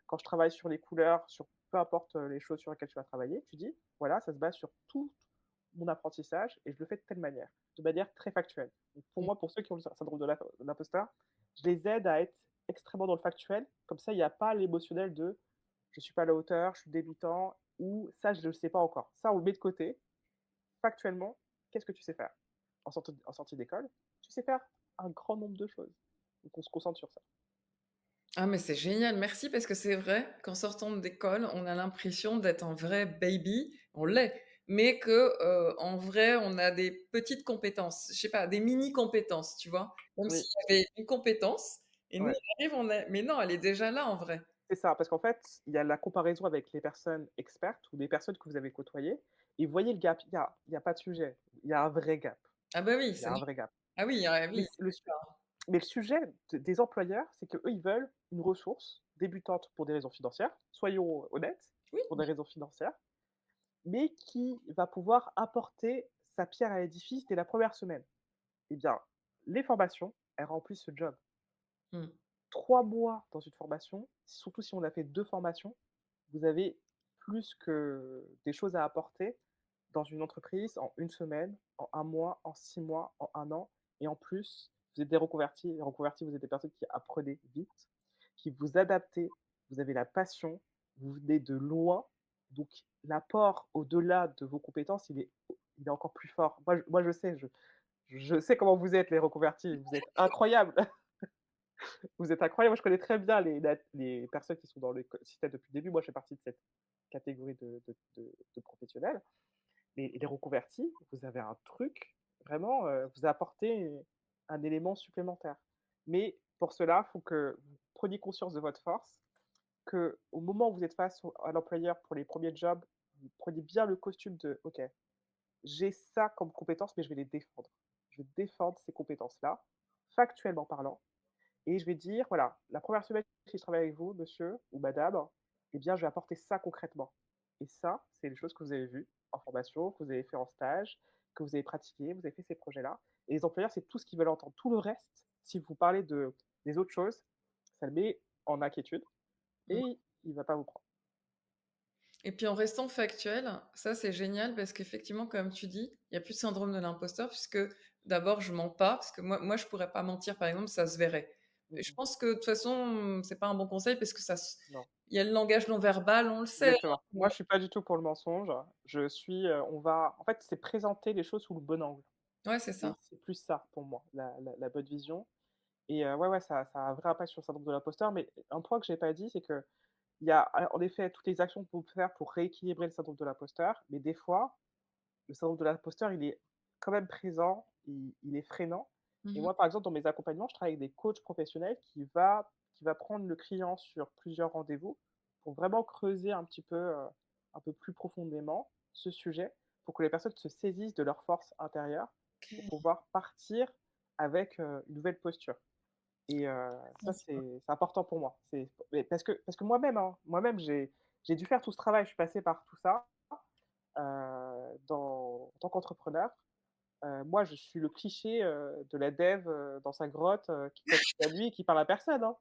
quand je travaille sur les couleurs, sur peu importe, les choses sur lesquelles tu vas travailler, tu dis: «Voilà, ça se base sur tout mon apprentissage et je le fais de manière très factuelle». Donc pour Mmh. moi, pour ceux qui ont le syndrome de l'imposteur, je les aide à être extrêmement dans le factuel. Comme ça, il y a pas l'émotionnel de: «Je suis pas à la hauteur, je suis débutant» ou «Ça, je le sais pas encore». Ça, on le met de côté. Factuellement, qu'est-ce que tu sais faire? En sortie d'école, tu sais faire un grand nombre de choses. Donc on se concentre sur ça. Ah, mais c'est génial, merci parce que c'est vrai qu'en sortant d'école, on a l'impression d'être un vrai baby, on l'est, mais que, en vrai, on a des petites compétences, je sais pas, des mini compétences, tu vois? Comme Oui, s'il y avait une compétence et nous, ouais. on arrive, on a mais non, elle est déjà là en vrai. C'est ça, parce qu'en fait, il y a la comparaison avec les personnes expertes ou des personnes que vous avez côtoyées et vous voyez le gap, il y a pas de sujet, il y a un vrai gap, Ah bah oui, il y c'est a un normal. vrai gap. Ah oui, Mais oui, c le su mais le sujet des employeurs, c'est qu'eux, ils veulent une ressource débutante pour des raisons financières, soyons honnêtes, oui, pour des raisons financières, mais qui va pouvoir apporter sa pierre à l'édifice dès la première semaine. Eh bien, les formations, elles remplissent ce job. mmh, 3 mois dans une formation, surtout si on a fait 2 formations, vous avez plus que des choses à apporter dans une entreprise en une semaine, en un mois, en 6 mois, en un an et en plus, vous êtes des reconvertis. Les reconvertis, vous êtes des personnes qui apprenez vite, qui vous adaptez, vous avez la passion, vous venez de loin, donc l'apport au-delà de vos compétences, il est encore plus fort. Moi, je sais comment vous êtes, les reconvertis, vous êtes incroyables. Vous êtes incroyables. Moi, je connais très bien les personnes qui sont dans le système depuis le début. Moi, je fais partie de cette catégorie de professionnels. Les reconvertis, vous avez un truc, vraiment, vous apportez un élément supplémentaire. Mais pour cela, il faut que vous preniez conscience de votre force, qu'au moment où vous êtes face à l'employeur pour les premiers jobs, vous preniez bien le costume de OK, j'ai ça comme compétence, mais je vais les défendre. Je vais défendre ces compétences-là, factuellement parlant, et je vais dire, voilà, la première semaine si je travaille avec vous, monsieur ou madame, eh bien, je vais apporter ça concrètement. Et ça, c'est les choses que vous avez vues en formation, que vous avez fait en stage, que vous avez pratiqué, vous avez fait ces projets-là. Et les employeurs, c'est tout ce qu'ils veulent entendre. Tout le reste, si vous parlez des autres choses, ça le met en inquiétude et il ne va pas vous prendre. Et puis en restant factuel, ça c'est génial parce qu'effectivement, comme tu dis, il n'y a plus de syndrome de l'imposteur puisque d'abord je mens pas, parce que moi je pourrais pas mentir par exemple, ça se verrait. Et je Mhm. pense que de toute façon, c'est pas un bon conseil parce que Non, il y a le langage non verbal, on le sait. exactement. Moi, je suis pas du tout pour le mensonge. En fait, c'est présenter les choses sous le bon angle. Ouais, c'est ça. C'est plus ça pour moi, la bonne vision. Et ouais, ça a un vrai impact sur le syndrome de l'imposteur, mais un point que j'ai pas dit, c'est qu'il y a en effet toutes les actions que vous pouvez faire pour rééquilibrer le syndrome de l'imposteur, mais des fois, le syndrome de l'imposteur, il est quand même présent, il est freinant. Et Mhm. moi, par exemple, dans mes accompagnements, je travaille avec des coachs professionnels qui va prendre le client sur plusieurs rendez-vous pour vraiment creuser un peu plus profondément ce sujet, pour que les personnes se saisissent de leur force intérieure pour Ok. pouvoir partir avec une nouvelle posture. Et Ouais, ça, c'est important pour moi. Mais parce que moi-même, hein, moi-même, j'ai dû faire tout ce travail. Je suis passé par tout ça en tant qu'entrepreneur. Moi, je suis le cliché de la dev dans sa grotte qui code toute la nuit et qui parle à personne. Hein.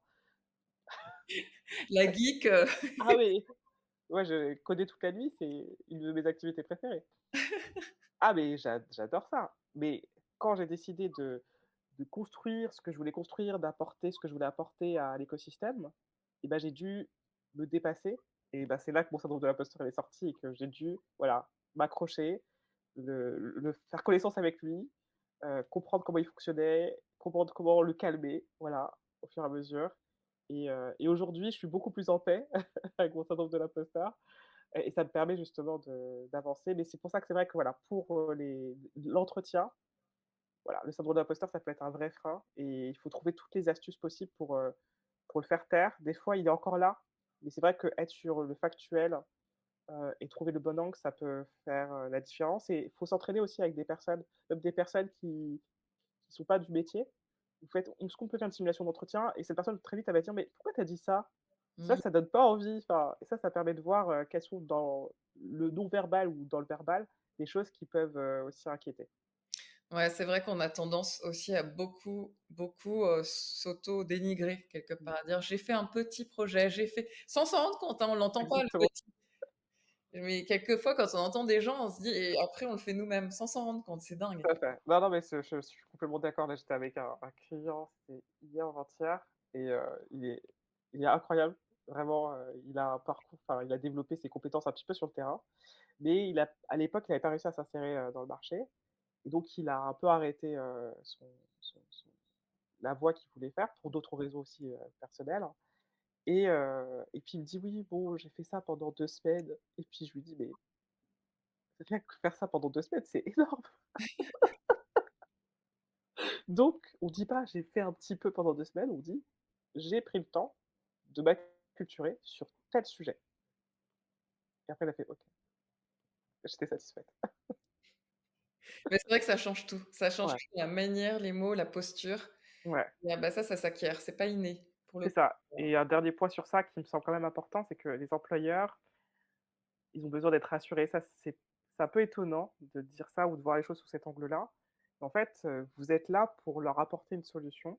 la geek, Ah oui, ouais, je coder toute la nuit, c'est une de mes activités préférées. Ah, mais j'adore ça. Mais quand j'ai décidé de construire ce que je voulais construire, d'apporter ce que je voulais apporter à l'écosystème, et ben, j'ai dû me dépasser. Et ben, c'est là que mon syndrome de l'imposteur est sorti et que j'ai dû voilà, m'accrocher, faire connaissance avec lui, comprendre comment il fonctionnait, comprendre comment le calmer, voilà, au fur et à mesure. Et aujourd'hui, je suis beaucoup plus en paix avec mon syndrome de l'imposteur. Et ça me permet justement d'avancer. Mais c'est pour ça que c'est vrai que voilà, pour l'entretien, voilà, le syndrome de l'imposteur, ça peut être un vrai frein et il faut trouver toutes les astuces possibles pour le faire taire. Des fois, il est encore là, mais c'est vrai qu'être sur le factuel et trouver le bon angle, ça peut faire la différence. Et il faut s'entraîner aussi avec des personnes, même des personnes qui ne sont pas du métier. Vous faites, est-ce qu'on peut faire une simulation d'entretien et cette personne très vite elle va dire mais pourquoi tu as dit ça? Mm. Ça donne pas envie. Enfin, et ça permet de voir quelles sont dans le non verbal ou dans le verbal des choses qui peuvent aussi inquiéter. Ouais, c'est vrai qu'on a tendance aussi à beaucoup s'auto-dénigrer quelque Mm. part, à dire j'ai fait un petit projet, j'ai fait, sans s'en rendre compte, hein, on l'entend pas le Exactement. petit. Mais quelquefois, quand on entend des gens, on se dit, et après on le fait nous-mêmes, sans s'en rendre compte, c'est dingue. Tout à fait. Non, non, mais je suis complètement d'accord. Là, j'étais avec un client, c'était hier ou avant-hier, et il est incroyable. Vraiment, il a un parcours, enfin, il a développé ses compétences un petit peu sur le terrain, mais à l'époque, il n'avait pas réussi à s'insérer dans le marché, et donc il a un peu arrêté la voie qu'il voulait faire pour d'autres raisons aussi personnelles. Et puis il me dit oui, bon, j'ai fait ça pendant 2 semaines, et puis je lui dis mais c'est bien que faire ça pendant 2 semaines, c'est énorme. Donc, on dit pas: «J'ai fait un petit peu pendant 2 semaines», on dit: «J'ai pris le temps de m'acculturer sur tel sujet» et après elle a fait: «OK». J'étais satisfaite. Mais c'est vrai que ça change tout. Ça change Ouais, tout, la manière, les mots, la posture. ouais, Et ah bah ça s'acquiert. C'est pas inné, pour le c'est coup. ça. Et un dernier point sur ça qui me semble quand même important, c'est que les employeurs, ils ont besoin d'être rassurés. Ça, c'est un peu étonnant de dire ça ou de voir les choses sous cet angle-là. En fait, vous êtes là pour leur apporter une solution.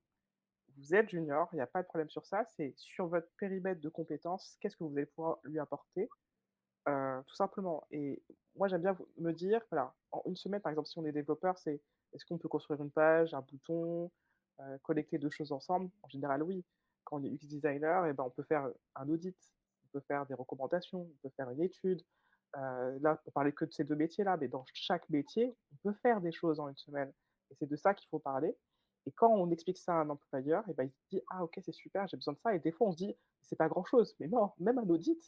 Vous êtes junior, il y a pas de problème sur ça. C'est sur votre périmètre de compétences, qu'est-ce que vous allez pouvoir lui apporter? Tout simplement. Et moi, j'aime bien me dire, voilà, en une semaine, par exemple, si on est développeur, c'est est-ce qu'on peut construire une page, un bouton, connecter 2 choses ensemble? En général, oui. Quand on est UX designer et ben, on peut faire, un audit, on peut faire des recommandations, on peut faire une étude. Là, pour parler que de ces 2 métiers-là, mais dans chaque métier, on peut faire des choses en une semaine et c'est de ça qu'il faut parler et quand on explique ça à un employeur et ben, il se dit: «Ah OK, c'est super, j'ai besoin de ça» et des fois, on se dit: «C'est pas grand-chose», mais non, même un audit,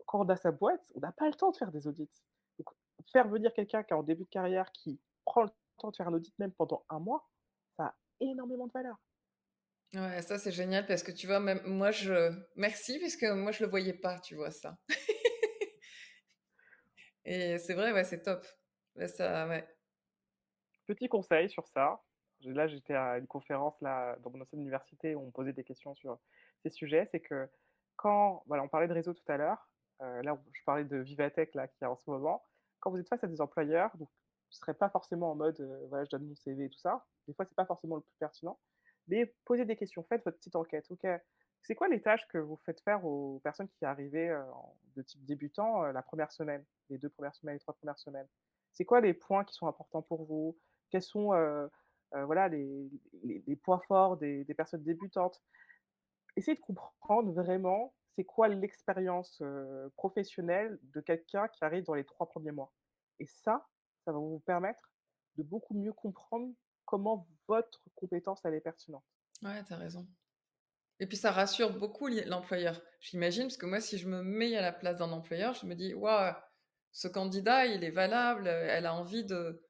quand on a sa boîte, on n'a pas le temps de faire des audits. Donc faire venir quelqu'un qui est en début de carrière, qui prend le temps de faire un audit même pendant un mois, ça a énormément de valeur. Ouais, ça, c'est génial parce que tu vois, même moi, merci puisque moi, je le voyais pas, tu vois, ça. Et c'est vrai, ouais, c'est top. Ouais, ça ouais. Petit conseil sur ça, j'étais à une conférence là, dans mon ancienne université où on me posait des questions sur ces sujets, c'est que quand voilà, on parlait de réseau tout à l'heure, là, je parlais de Vivatech là, qui est en ce moment. Quand vous êtes face à des employeurs, donc vous ne serez pas forcément en mode, voilà, je donne mon CV et tout ça. Des fois, c'est pas forcément le plus pertinent, mais posez des questions, faites votre petite enquête. OK, c'est quoi les tâches que vous faites faire aux personnes qui arrivaient, en de type débutant, la première semaine, les 2 premières semaines, les 3 premières semaines? C'est quoi les points qui sont importants pour vous? Quels sont, voilà les points forts des personnes débutantes? Essayez de comprendre vraiment c'est quoi l'expérience, professionnelle de quelqu'un qui arrive dans les 3 premiers mois et ça va vous permettre de beaucoup mieux comprendre comment votre compétence, elle est pertinente. Ouais, tu raison. Et puis ça rassure beaucoup l'employeur. J'imagine, parce que moi, si je me mets à la place d'un employeur, je me dis: «Waouh, ce candidat, il est valable, elle a envie de»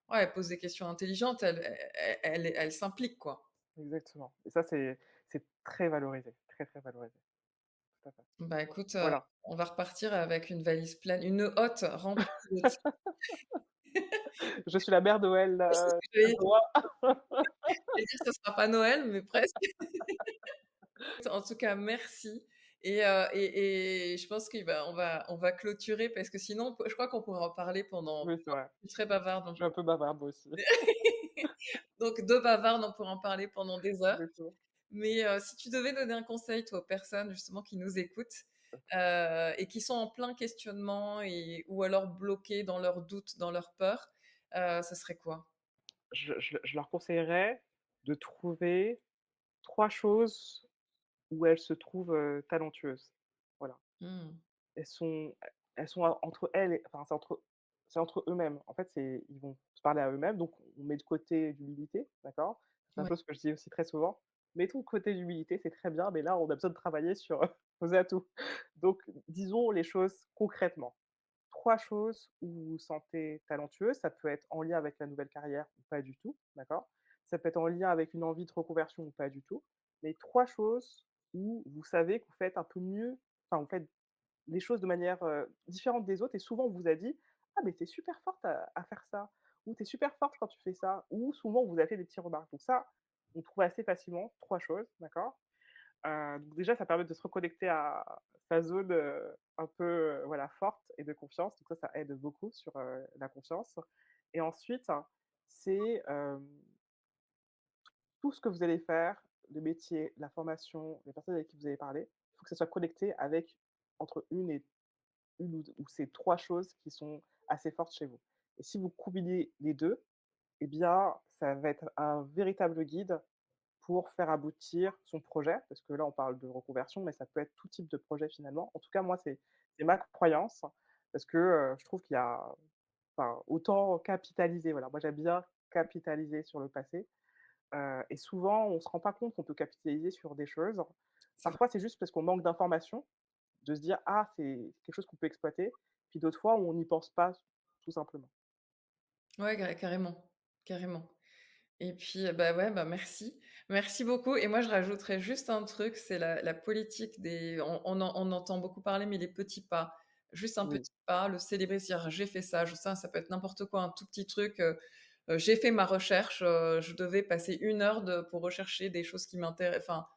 ouais, elle pose des questions intelligentes, elle s'implique, quoi. Exactement et ça, c'est très valorisé, très, très valorisé. Tout à fait. Bah, écoute, Voilà, on va repartir avec une valise pleine, une hotte remplie de je suis la mère Noël, c'est ce que de moi. j'allais dire, ça sera pas Noël, mais presque. En tout cas, merci et je pense qu'on va clôturer parce que sinon, je crois qu'on pourra en parler pendant Oui, c'est vrai. je suis très bavarde, Je donc suis un peu bavarde moi aussi. donc 2 bavardes, on pourra en parler pendant des heures. Exactement. Mais si tu devais donner un conseil, toi, aux personnes justement qui nous écoutent, et qui sont en plein questionnement ou alors bloquées dans leurs doutes, dans leurs peurs, ça serait quoi? Je leur conseillerais de trouver 3 choses où elles se trouvent, talentueuses. Voilà. Mmh. Elles sont elles sont entre elles et enfin, c'est entre eux-mêmes. En fait, ils vont se parler à eux-mêmes, donc on met de côté l'humilité, d'accord? C'est un Ouais, peu ce que je dis aussi très souvent. Mettons de côté l'humilité, c'est très bien, mais là, on a besoin de travailler sur, nos atouts. Donc disons les choses concrètement. 3 choses où vous vous sentez talentueux, ça peut être en lien avec la nouvelle carrière ou pas du tout, d'accord? Ça peut être en lien avec une envie de reconversion ou pas du tout. Mais 3 choses où vous savez que vous faites un peu mieux, enfin vous faites les choses de manière, différente des autres et souvent on vous a dit: «Ah mais tu es super forte à faire ça» ou «Tu es super forte quand tu fais ça» ou souvent on vous a fait des petits remarques. Donc ça, on trouve assez facilement 3 choses, d'accord? Donc déjà, ça permet de se reconnecter à sa zone, un peu, voilà, forte et de confiance. Donc ça aide beaucoup sur, la confiance et ensuite, c'est, tout ce que vous allez faire, le métier, la formation, les personnes avec qui vous allez parler, il faut que ça soit connecté avec entre une ou ces 3 choses qui sont assez fortes chez vous et si vous combinez les 2, eh bien, ça va être un véritable guide pour faire aboutir son projet, parce que là, on parle de reconversion, mais ça peut être tout type de projet finalement. En tout cas, moi, c'est ma croyance parce que, je trouve qu'il y a enfin, autant capitaliser, voilà. Moi, j'aime bien capitaliser sur le passé, et souvent, on se rend pas compte qu'on peut capitaliser sur des choses. c'est vrai. Parfois, c'est juste parce qu'on manque d'informations, de se dire: «Ah, c'est quelque chose qu'on peut exploiter», puis d'autres fois, on n'y pense pas, tout simplement. Ouais, carrément, carrément. Et puis, bah, ouais, bah, merci. Merci beaucoup et moi je rajouterais juste un truc, c'est la politique des on entend beaucoup parler, mais les petits pas. Juste un Oui, petit pas, le célébrer, se dire: «J'ai fait ça», ça peut être n'importe quoi, un tout petit truc, j'ai fait ma recherche, je devais passer 1 heure pour rechercher des choses qui m'intéressent, enfin,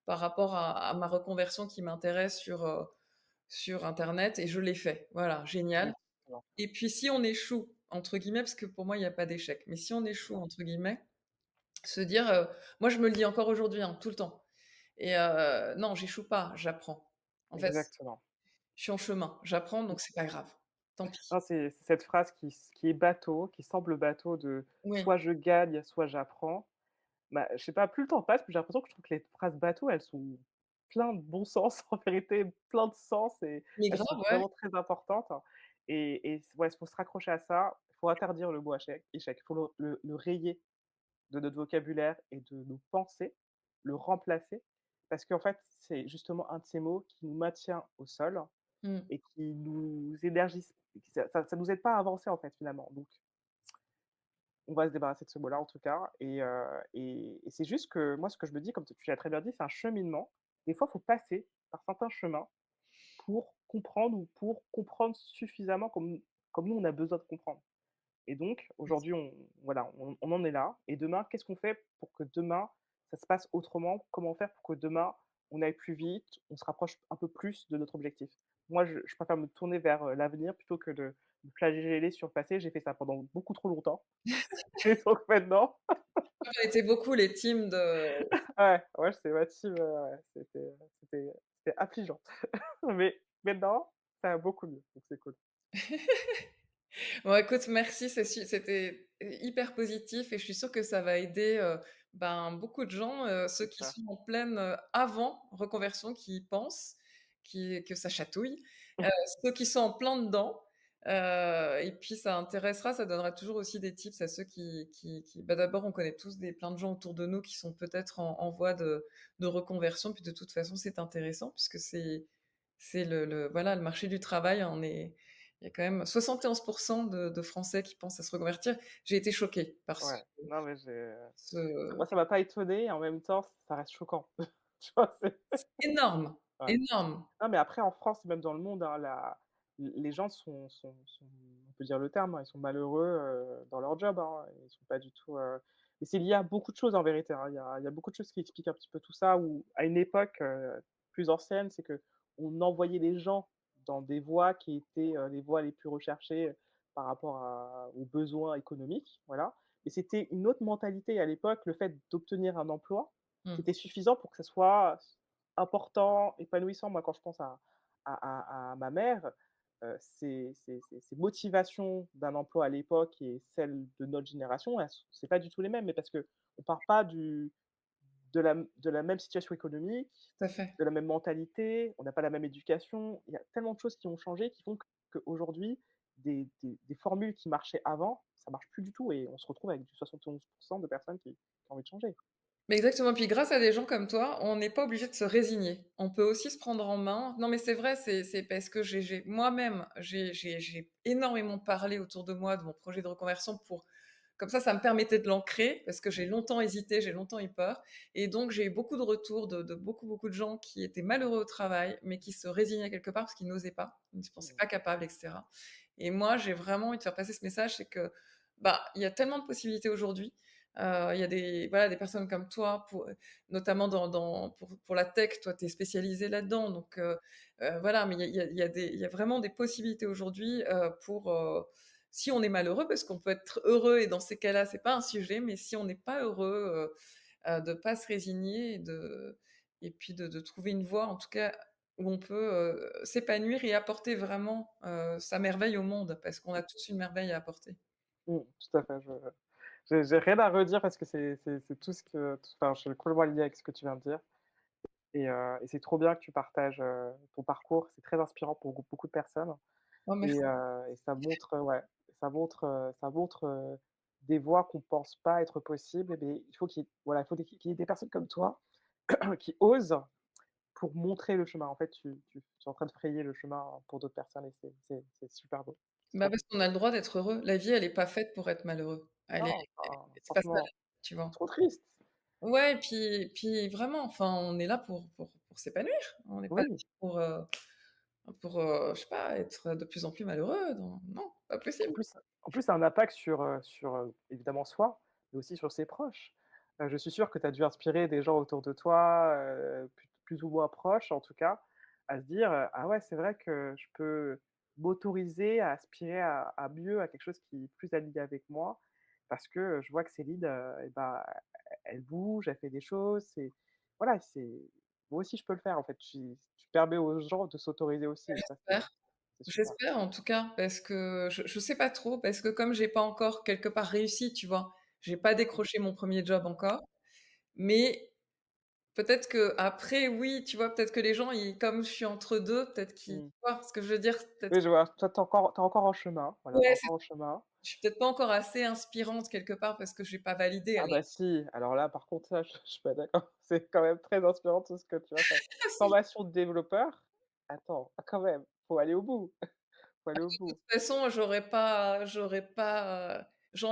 par rapport à ma reconversion qui m'intéresse sur internet et je l'ai fait. Voilà, génial. exactement. Et puis si on «échoue» entre guillemets, parce que pour moi il y a pas d'échec, mais si on «échoue» entre guillemets, se dire, moi je me le dis encore aujourd'hui, hein, tout le temps et non, j'échoue pas, j'apprends. En fait, Exactement. je suis en chemin, j'apprends donc c'est pas grave. Tant pis. Non, c'est cette phrase qui est bateau, qui semble bateau de Oui, soit je gagne, soit j'apprends. Bah, je sais pas, plus le temps passe, plus j'ai l'impression que je trouve que les phrases bateau, elles sont plein de bon sens en vérité, plein de sens et Mais elles grave, sont ouais. vraiment très importantes et ouais, il faut se raccrocher à ça. Il faut interdire le mot échec. Il faut le rayer de notre vocabulaire et de nos pensées, le remplacer parce qu'en fait, c'est justement un de ces mots qui nous maintient au sol Mmh. et qui nous énergise. Ça nous aide pas à avancer en fait finalement, donc on va se débarrasser de ce mot-là en tout cas et c'est juste que moi ce que je me dis, comme tu l'as très bien dit, c'est un cheminement. Des fois, il faut passer par certains chemins pour comprendre ou pour comprendre suffisamment comme nous on a besoin de comprendre. Et donc aujourd'hui, on en est là et demain, qu'est-ce qu'on fait pour que demain, ça se passe autrement? Comment faire pour que demain, on aille plus vite, on se rapproche un peu plus de notre objectif? Moi, je préfère me tourner vers, l'avenir plutôt que de me flageller sur le passé. J'ai fait ça pendant beaucoup trop longtemps et donc maintenant On était beaucoup les teams de ouais, ouais, c'est ma team, ouais, c'était affligeant. Mais maintenant, ça va beaucoup mieux, donc c'est cool. bon, écoute, merci, c'était hyper positif et je suis sûre que ça va aider, ben, beaucoup de gens, ceux qui J'espère. sont en pleine, avant reconversion, qui y pensent, que ça chatouille, heu, ceux qui sont en plein dedans, et puis ça intéressera, ça donnera toujours aussi des tips à ceux qui bah, d'abord, on connaît tous plein de gens autour de nous qui sont peut-être en voie de reconversion, puis de toute façon, c'est intéressant puisque c'est le voilà, le marché du travail, on est il y a quand même 71 de Français qui pensent à se reconvertir. J'ai été choquée par Ouais, non mais ce moi ça m'a pas étonné et en même temps, ça reste choquant. Tu vois? c'est énorme, Ouais. énorme. Non, mais après en France et même dans le monde, hein, les gens sont on peut dire le terme, hein, ils sont malheureux, dans leur job, hein. Ils sont pas du tout, et c'est lié à beaucoup de choses en vérité, hein. Il y a beaucoup de choses qui expliquent un petit peu tout ça où à une époque, plus ancienne, c'est qu'on envoyait les gens dans des voies qui étaient, les voies les plus recherchées par rapport aux besoins économiques, voilà. Mais c'était une autre mentalité à l'époque, le fait d'obtenir un emploi, Mmh. c'était suffisant pour que ça soit important, épanouissant. Moi, quand je pense à ma mère, ses motivations d'un emploi à l'époque et celles de notre génération, elles s c'est pas du tout les mêmes, mais parce qu'on part pas de la même situation économique, Tout à fait. de la même mentalité, on n'a pas la même éducation. Il y a tellement de choses qui ont changé qui font qu'aujourd'hui, des formules qui marchaient avant, ça marche plus du tout et on se retrouve avec du 71 de personnes qui ont envie de changer. Mais exactement, puis grâce à des gens comme toi, on n'est pas obligé de se résigner. On peut aussi se prendre en main. Non, mais c'est vrai, c'est parce que j'ai moi-même, j'ai énormément parlé autour de moi de mon projet de reconversion pour comme ça me permettait de l'ancrer parce que j'ai longtemps hésité, j'ai longtemps eu peur et donc j'ai eu beaucoup de retours de beaucoup, beaucoup de gens qui étaient malheureux au travail, mais qui se résignaient quelque part parce qu'ils n'osaient pas, ils ne se pensaient Mmh. pas capables et cetera et moi, j'ai vraiment envie de faire passer ce message, c'est que, bah, il y a tellement de possibilités aujourd'hui. Il y a des voilà, des personnes comme toi pour notamment pour la tech, toi, tu es spécialisée là-dedans donc voilà, mais il y a vraiment des possibilités aujourd'hui, pour, si on est malheureux, parce qu'on peut être heureux et dans ces cas-là, c'est pas un sujet, mais si on n'est pas heureux, de pas se résigner et puis de trouver une voie, en tout cas, où on peut, s'épanouir et apporter vraiment, sa merveille au monde, parce qu'on a tous une merveille à apporter. Mmh, tout à fait, j'ai rien à redire parce que c'est tout ce que enfin, je suis complètement aligné avec ce que tu viens de dire et c'est trop bien que tu partages, ton parcours. C'est très inspirant pour beaucoup de personnes Oh merci. et ça montre, ouais, ça montre, des voies qu'on pense pas être possibles et beh, il faut qu'il y ait voilà, il faut qu'il y ait des personnes comme toi qui osent pour montrer le chemin. En fait, tu es en train de frayer le chemin pour d'autres personnes et c'est super beau. C'est Bah, trop parce cool. qu'on a le droit d'être heureux. La vie, elle est pas faite pour être malheureux. Elle est Non, enfin, c'est pas ça, franchement, tu vois? trop triste. Ouais, et puis vraiment, enfin, on est là pour s'épanouir. On n'est pas là Oui. pour, je sais pas, être de plus en plus malheureux, non, pas En possible. plus en plus, ça a un impact sur, évidemment soi, mais aussi sur ses proches. Je suis sûr que tu as dû inspirer des gens autour de toi, plus ou moins proches en tout cas, à se dire, «Ah ouais, c'est vrai que je peux m'autoriser à aspirer à mieux, à quelque chose qui est plus aligné avec moi, parce que, je vois que Céline, et bah, elle bouge, elle fait des choses». C'est voilà, c'est moi aussi je peux le faire en fait. Tu permets aux gens de s'autoriser aussi et ça J'espère. c'est super. J'espère en tout cas, parce que je sais pas trop, parce que comme j'ai pas encore quelque part réussi, tu vois? J'ai pas décroché mon premier job encore. Mais peut-être qu'après, oui, tu vois, peut-être que les gens, comme je suis entre deux, peut-être qu'ils, tu Mmh. vois ce que je veux dire? Peut-être, Oui, je vois. Toi, tu encore en chemin, voilà, tu ouais, encore en chemin. je suis peut-être pas encore assez inspirante quelque part parce que je n'ai pas validé. Ah Alors, bah si, alors là, par contre, ça, je suis pas d'accord. C'est quand même très inspirant tout ce que tu as fait. si. Formation de développeur, attends, quand même, faut aller au bout, faut aller au De bout. toute façon, j'aurais pas,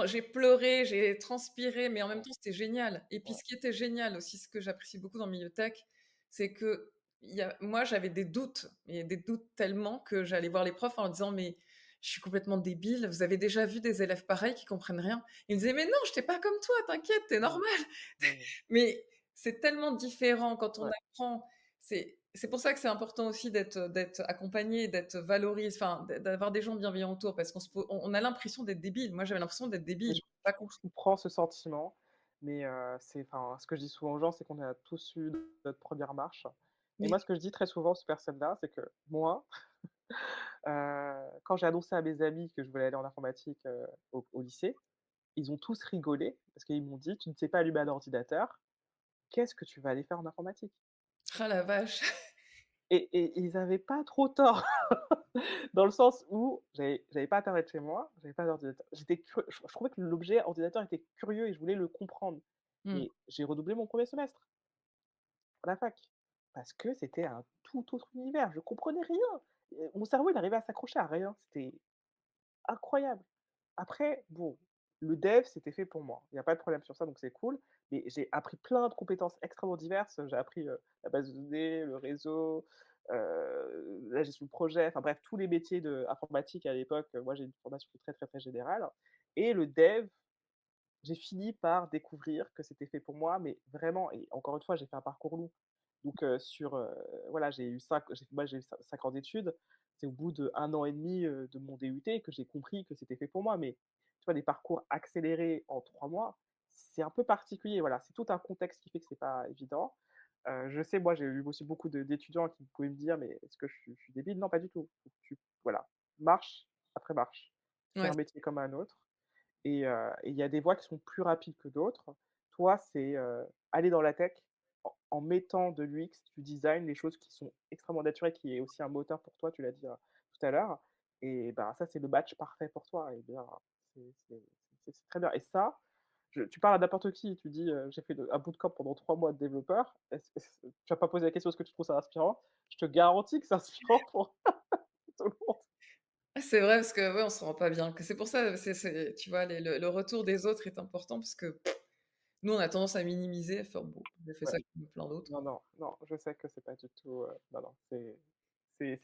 j'ai pleuré, j'ai transpiré, mais en même Ouais, temps, c'était génial. Et puis, ouais. ce qui était génial aussi, ce que j'apprécie beaucoup dans le milieu tech, c'est que moi, j'avais des doutes, et des doutes tellement que j'allais voir les profs en leur disant, mais je suis complètement débile. Vous avez déjà vu des élèves pareils qui comprennent rien? Ils me disaient, mais non, je n'étais pas comme toi, t'inquiète, t'es Mmh, normal. mmh. Mais c'est tellement différent quand on Ouais, apprend. C'est pour ça que c'est important aussi d'être accompagné, d'être valorisé, enfin, d'avoir des gens bienveillants autour, parce on a l'impression d'être débile. Moi, j'avais l'impression d'être mais débile. je Pas je con. je comprends ce sentiment, mais c'est enfin, ce que je dis souvent aux gens, c'est qu'on a tous eu notre première marche et Mais moi, ce que je dis très souvent aux personnes-là, c'est que moi, quand j'ai annoncé à mes amis que je voulais aller en informatique, au lycée, ils ont tous rigolé parce qu'ils m'ont dit: «Tu ne sais pas allumer un ordinateur, qu'est-ce que tu vas aller faire en informatique?» ah la vache! et ils avaient pas trop tort, dans le sens où j'avais pas internet chez moi, j'avais pas d'ordinateur. Je trouvais que l'objet ordinateur était curieux et je voulais le comprendre. Mmh. Mais j'ai redoublé mon premier semestre à la fac parce que c'était un tout autre univers, je comprenais rien. Mon cerveau, il arrivait à s'accrocher à rien, c'était incroyable. Après, bon, le dev, c'était fait pour moi. Il y a pas de problème sur ça, donc c'est cool. Mais j'ai appris plein de compétences extrêmement diverses. J'ai appris, la base de données, le réseau, la gestion de projet, enfin bref, tous les métiers de informatique à l'époque. Moi, j'ai une formation très, très, très générale et le dev, j'ai fini par découvrir que c'était fait pour moi, mais vraiment et encore une fois, j'ai fait un parcours long. Donc voilà, j'ai eu 5 ans d'études. C'est au bout d'1 an et demi, de mon DUT que j'ai compris que c'était fait pour moi. Mais tu vois, des parcours accélérés en 3 mois, c'est un peu particulier, voilà. C'est tout un contexte qui fait que c'est pas évident. Je sais, moi, j'ai eu aussi beaucoup d'étudiants qui pouvaient me dire: «Mais est-ce que je suis débile?» Non, pas du tout. Faut que tu voilà, marche après marche. C'est Ouais, un métier comme un autre. Et il y a des voies qui sont plus rapides que d'autres. Toi, c'est, aller dans la tech en mettant de l'UX, du design, des choses qui sont extrêmement naturelles, qui est aussi un moteur pour toi, tu l'as dit, tout à l'heure et ben, ça, c'est le match parfait pour toi et bien, c'est c'est très bien et ça, tu parles à n'importe qui, tu dis, «J'ai fait un bootcamp pendant 3 mois de développeur». Est-ce tu vas pas poser la question: «Est-ce que tu trouves ça inspirant?» Je te garantis que c'est inspirant pour tout le monde. c'est vrai parce que, ouais, on se rend pas bien. Que c'est pour ça, tu vois, le retour des autres est important parce que nous, on a tendance à minimiser, à faire: «Bon, j'ai fait Ouais. ça comme plein d'autres». Non, non, non, je sais que c'est pas du tout, non, non, c'est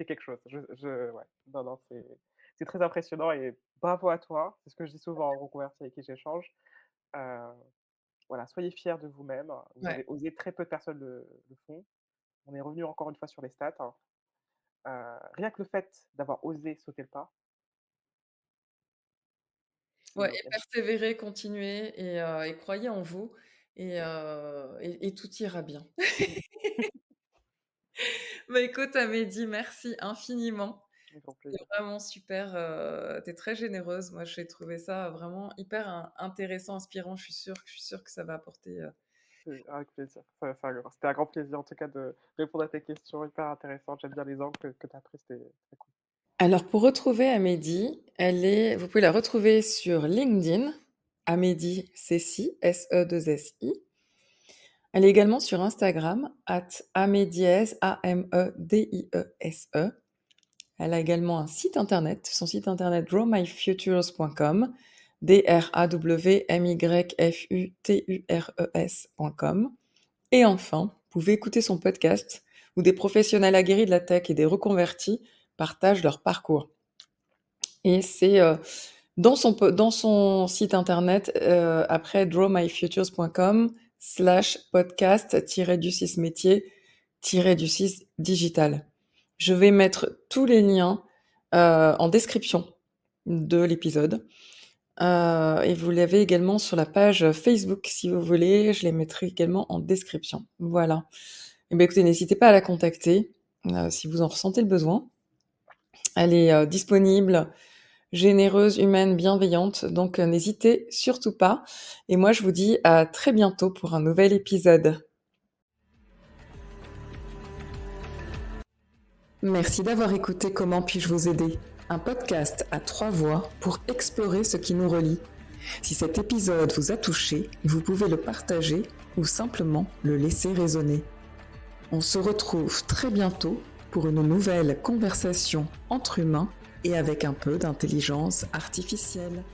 quelque chose. Ouais, non, non, c'est très impressionnant et bravo à toi. C'est ce que je dis souvent aux reconvertis avec qui j'échange. Heu, voilà, soyez fiers de vous-même. Vous Ouais. avez osé, très peu de personnes le font. On est revenu encore une fois sur les stats, hein. Rien que le fait d'avoir osé sauter le pas, Ouais, c'est et persévérer, continuer et croyez en vous et tout ira bien. mmh, Bah, écoute, Amélie, merci infiniment. un grand C'est plaisir. vraiment super, tu es très généreuse. Moi, j'ai trouvé ça vraiment hyper intéressant, inspirant. Je suis sûre que ça va apporter, C'est avec plaisir. C'était un grand plaisir en tout cas de répondre à tes questions hyper intéressantes. J'aime bien les angles que tu as pris, c'était très cool. Alors pour retrouver Amélie, vous pouvez la retrouver sur LinkedIn, Amélie Cessy, S-E-2-S-I. Elle est également sur Instagram, @amediese, A-M-E-D-I-E-S-E. Elle a également un site internet, son site internet drawmyfutures.com, drawmyfutures.com. Et enfin, vous pouvez écouter son podcast où des professionnels aguerris de la tech et des reconvertis partagent leur parcours. Et c'est dans son site internet, après drawmyfutures.com/podcast-métier-digital. Je vais mettre tous les liens en description de l'épisode. Et vous l'avez également sur la page Facebook si vous voulez, je les mettrai également en description. Voilà. Et bien écoutez, n'hésitez pas à la contacter si vous en ressentez le besoin. Elle est disponible généreuse, humaine, bienveillante. Donc n'hésitez surtout pas. Et moi, je vous dis à très bientôt pour un nouvel épisode. Merci d'avoir écouté Comment puis-je vous aider ? Un podcast à 3 voix pour explorer ce qui nous relie. Si cet épisode vous a touché, vous pouvez le partager ou simplement le laisser résonner. On se retrouve très bientôt pour une nouvelle conversation entre humains et avec un peu d'intelligence artificielle.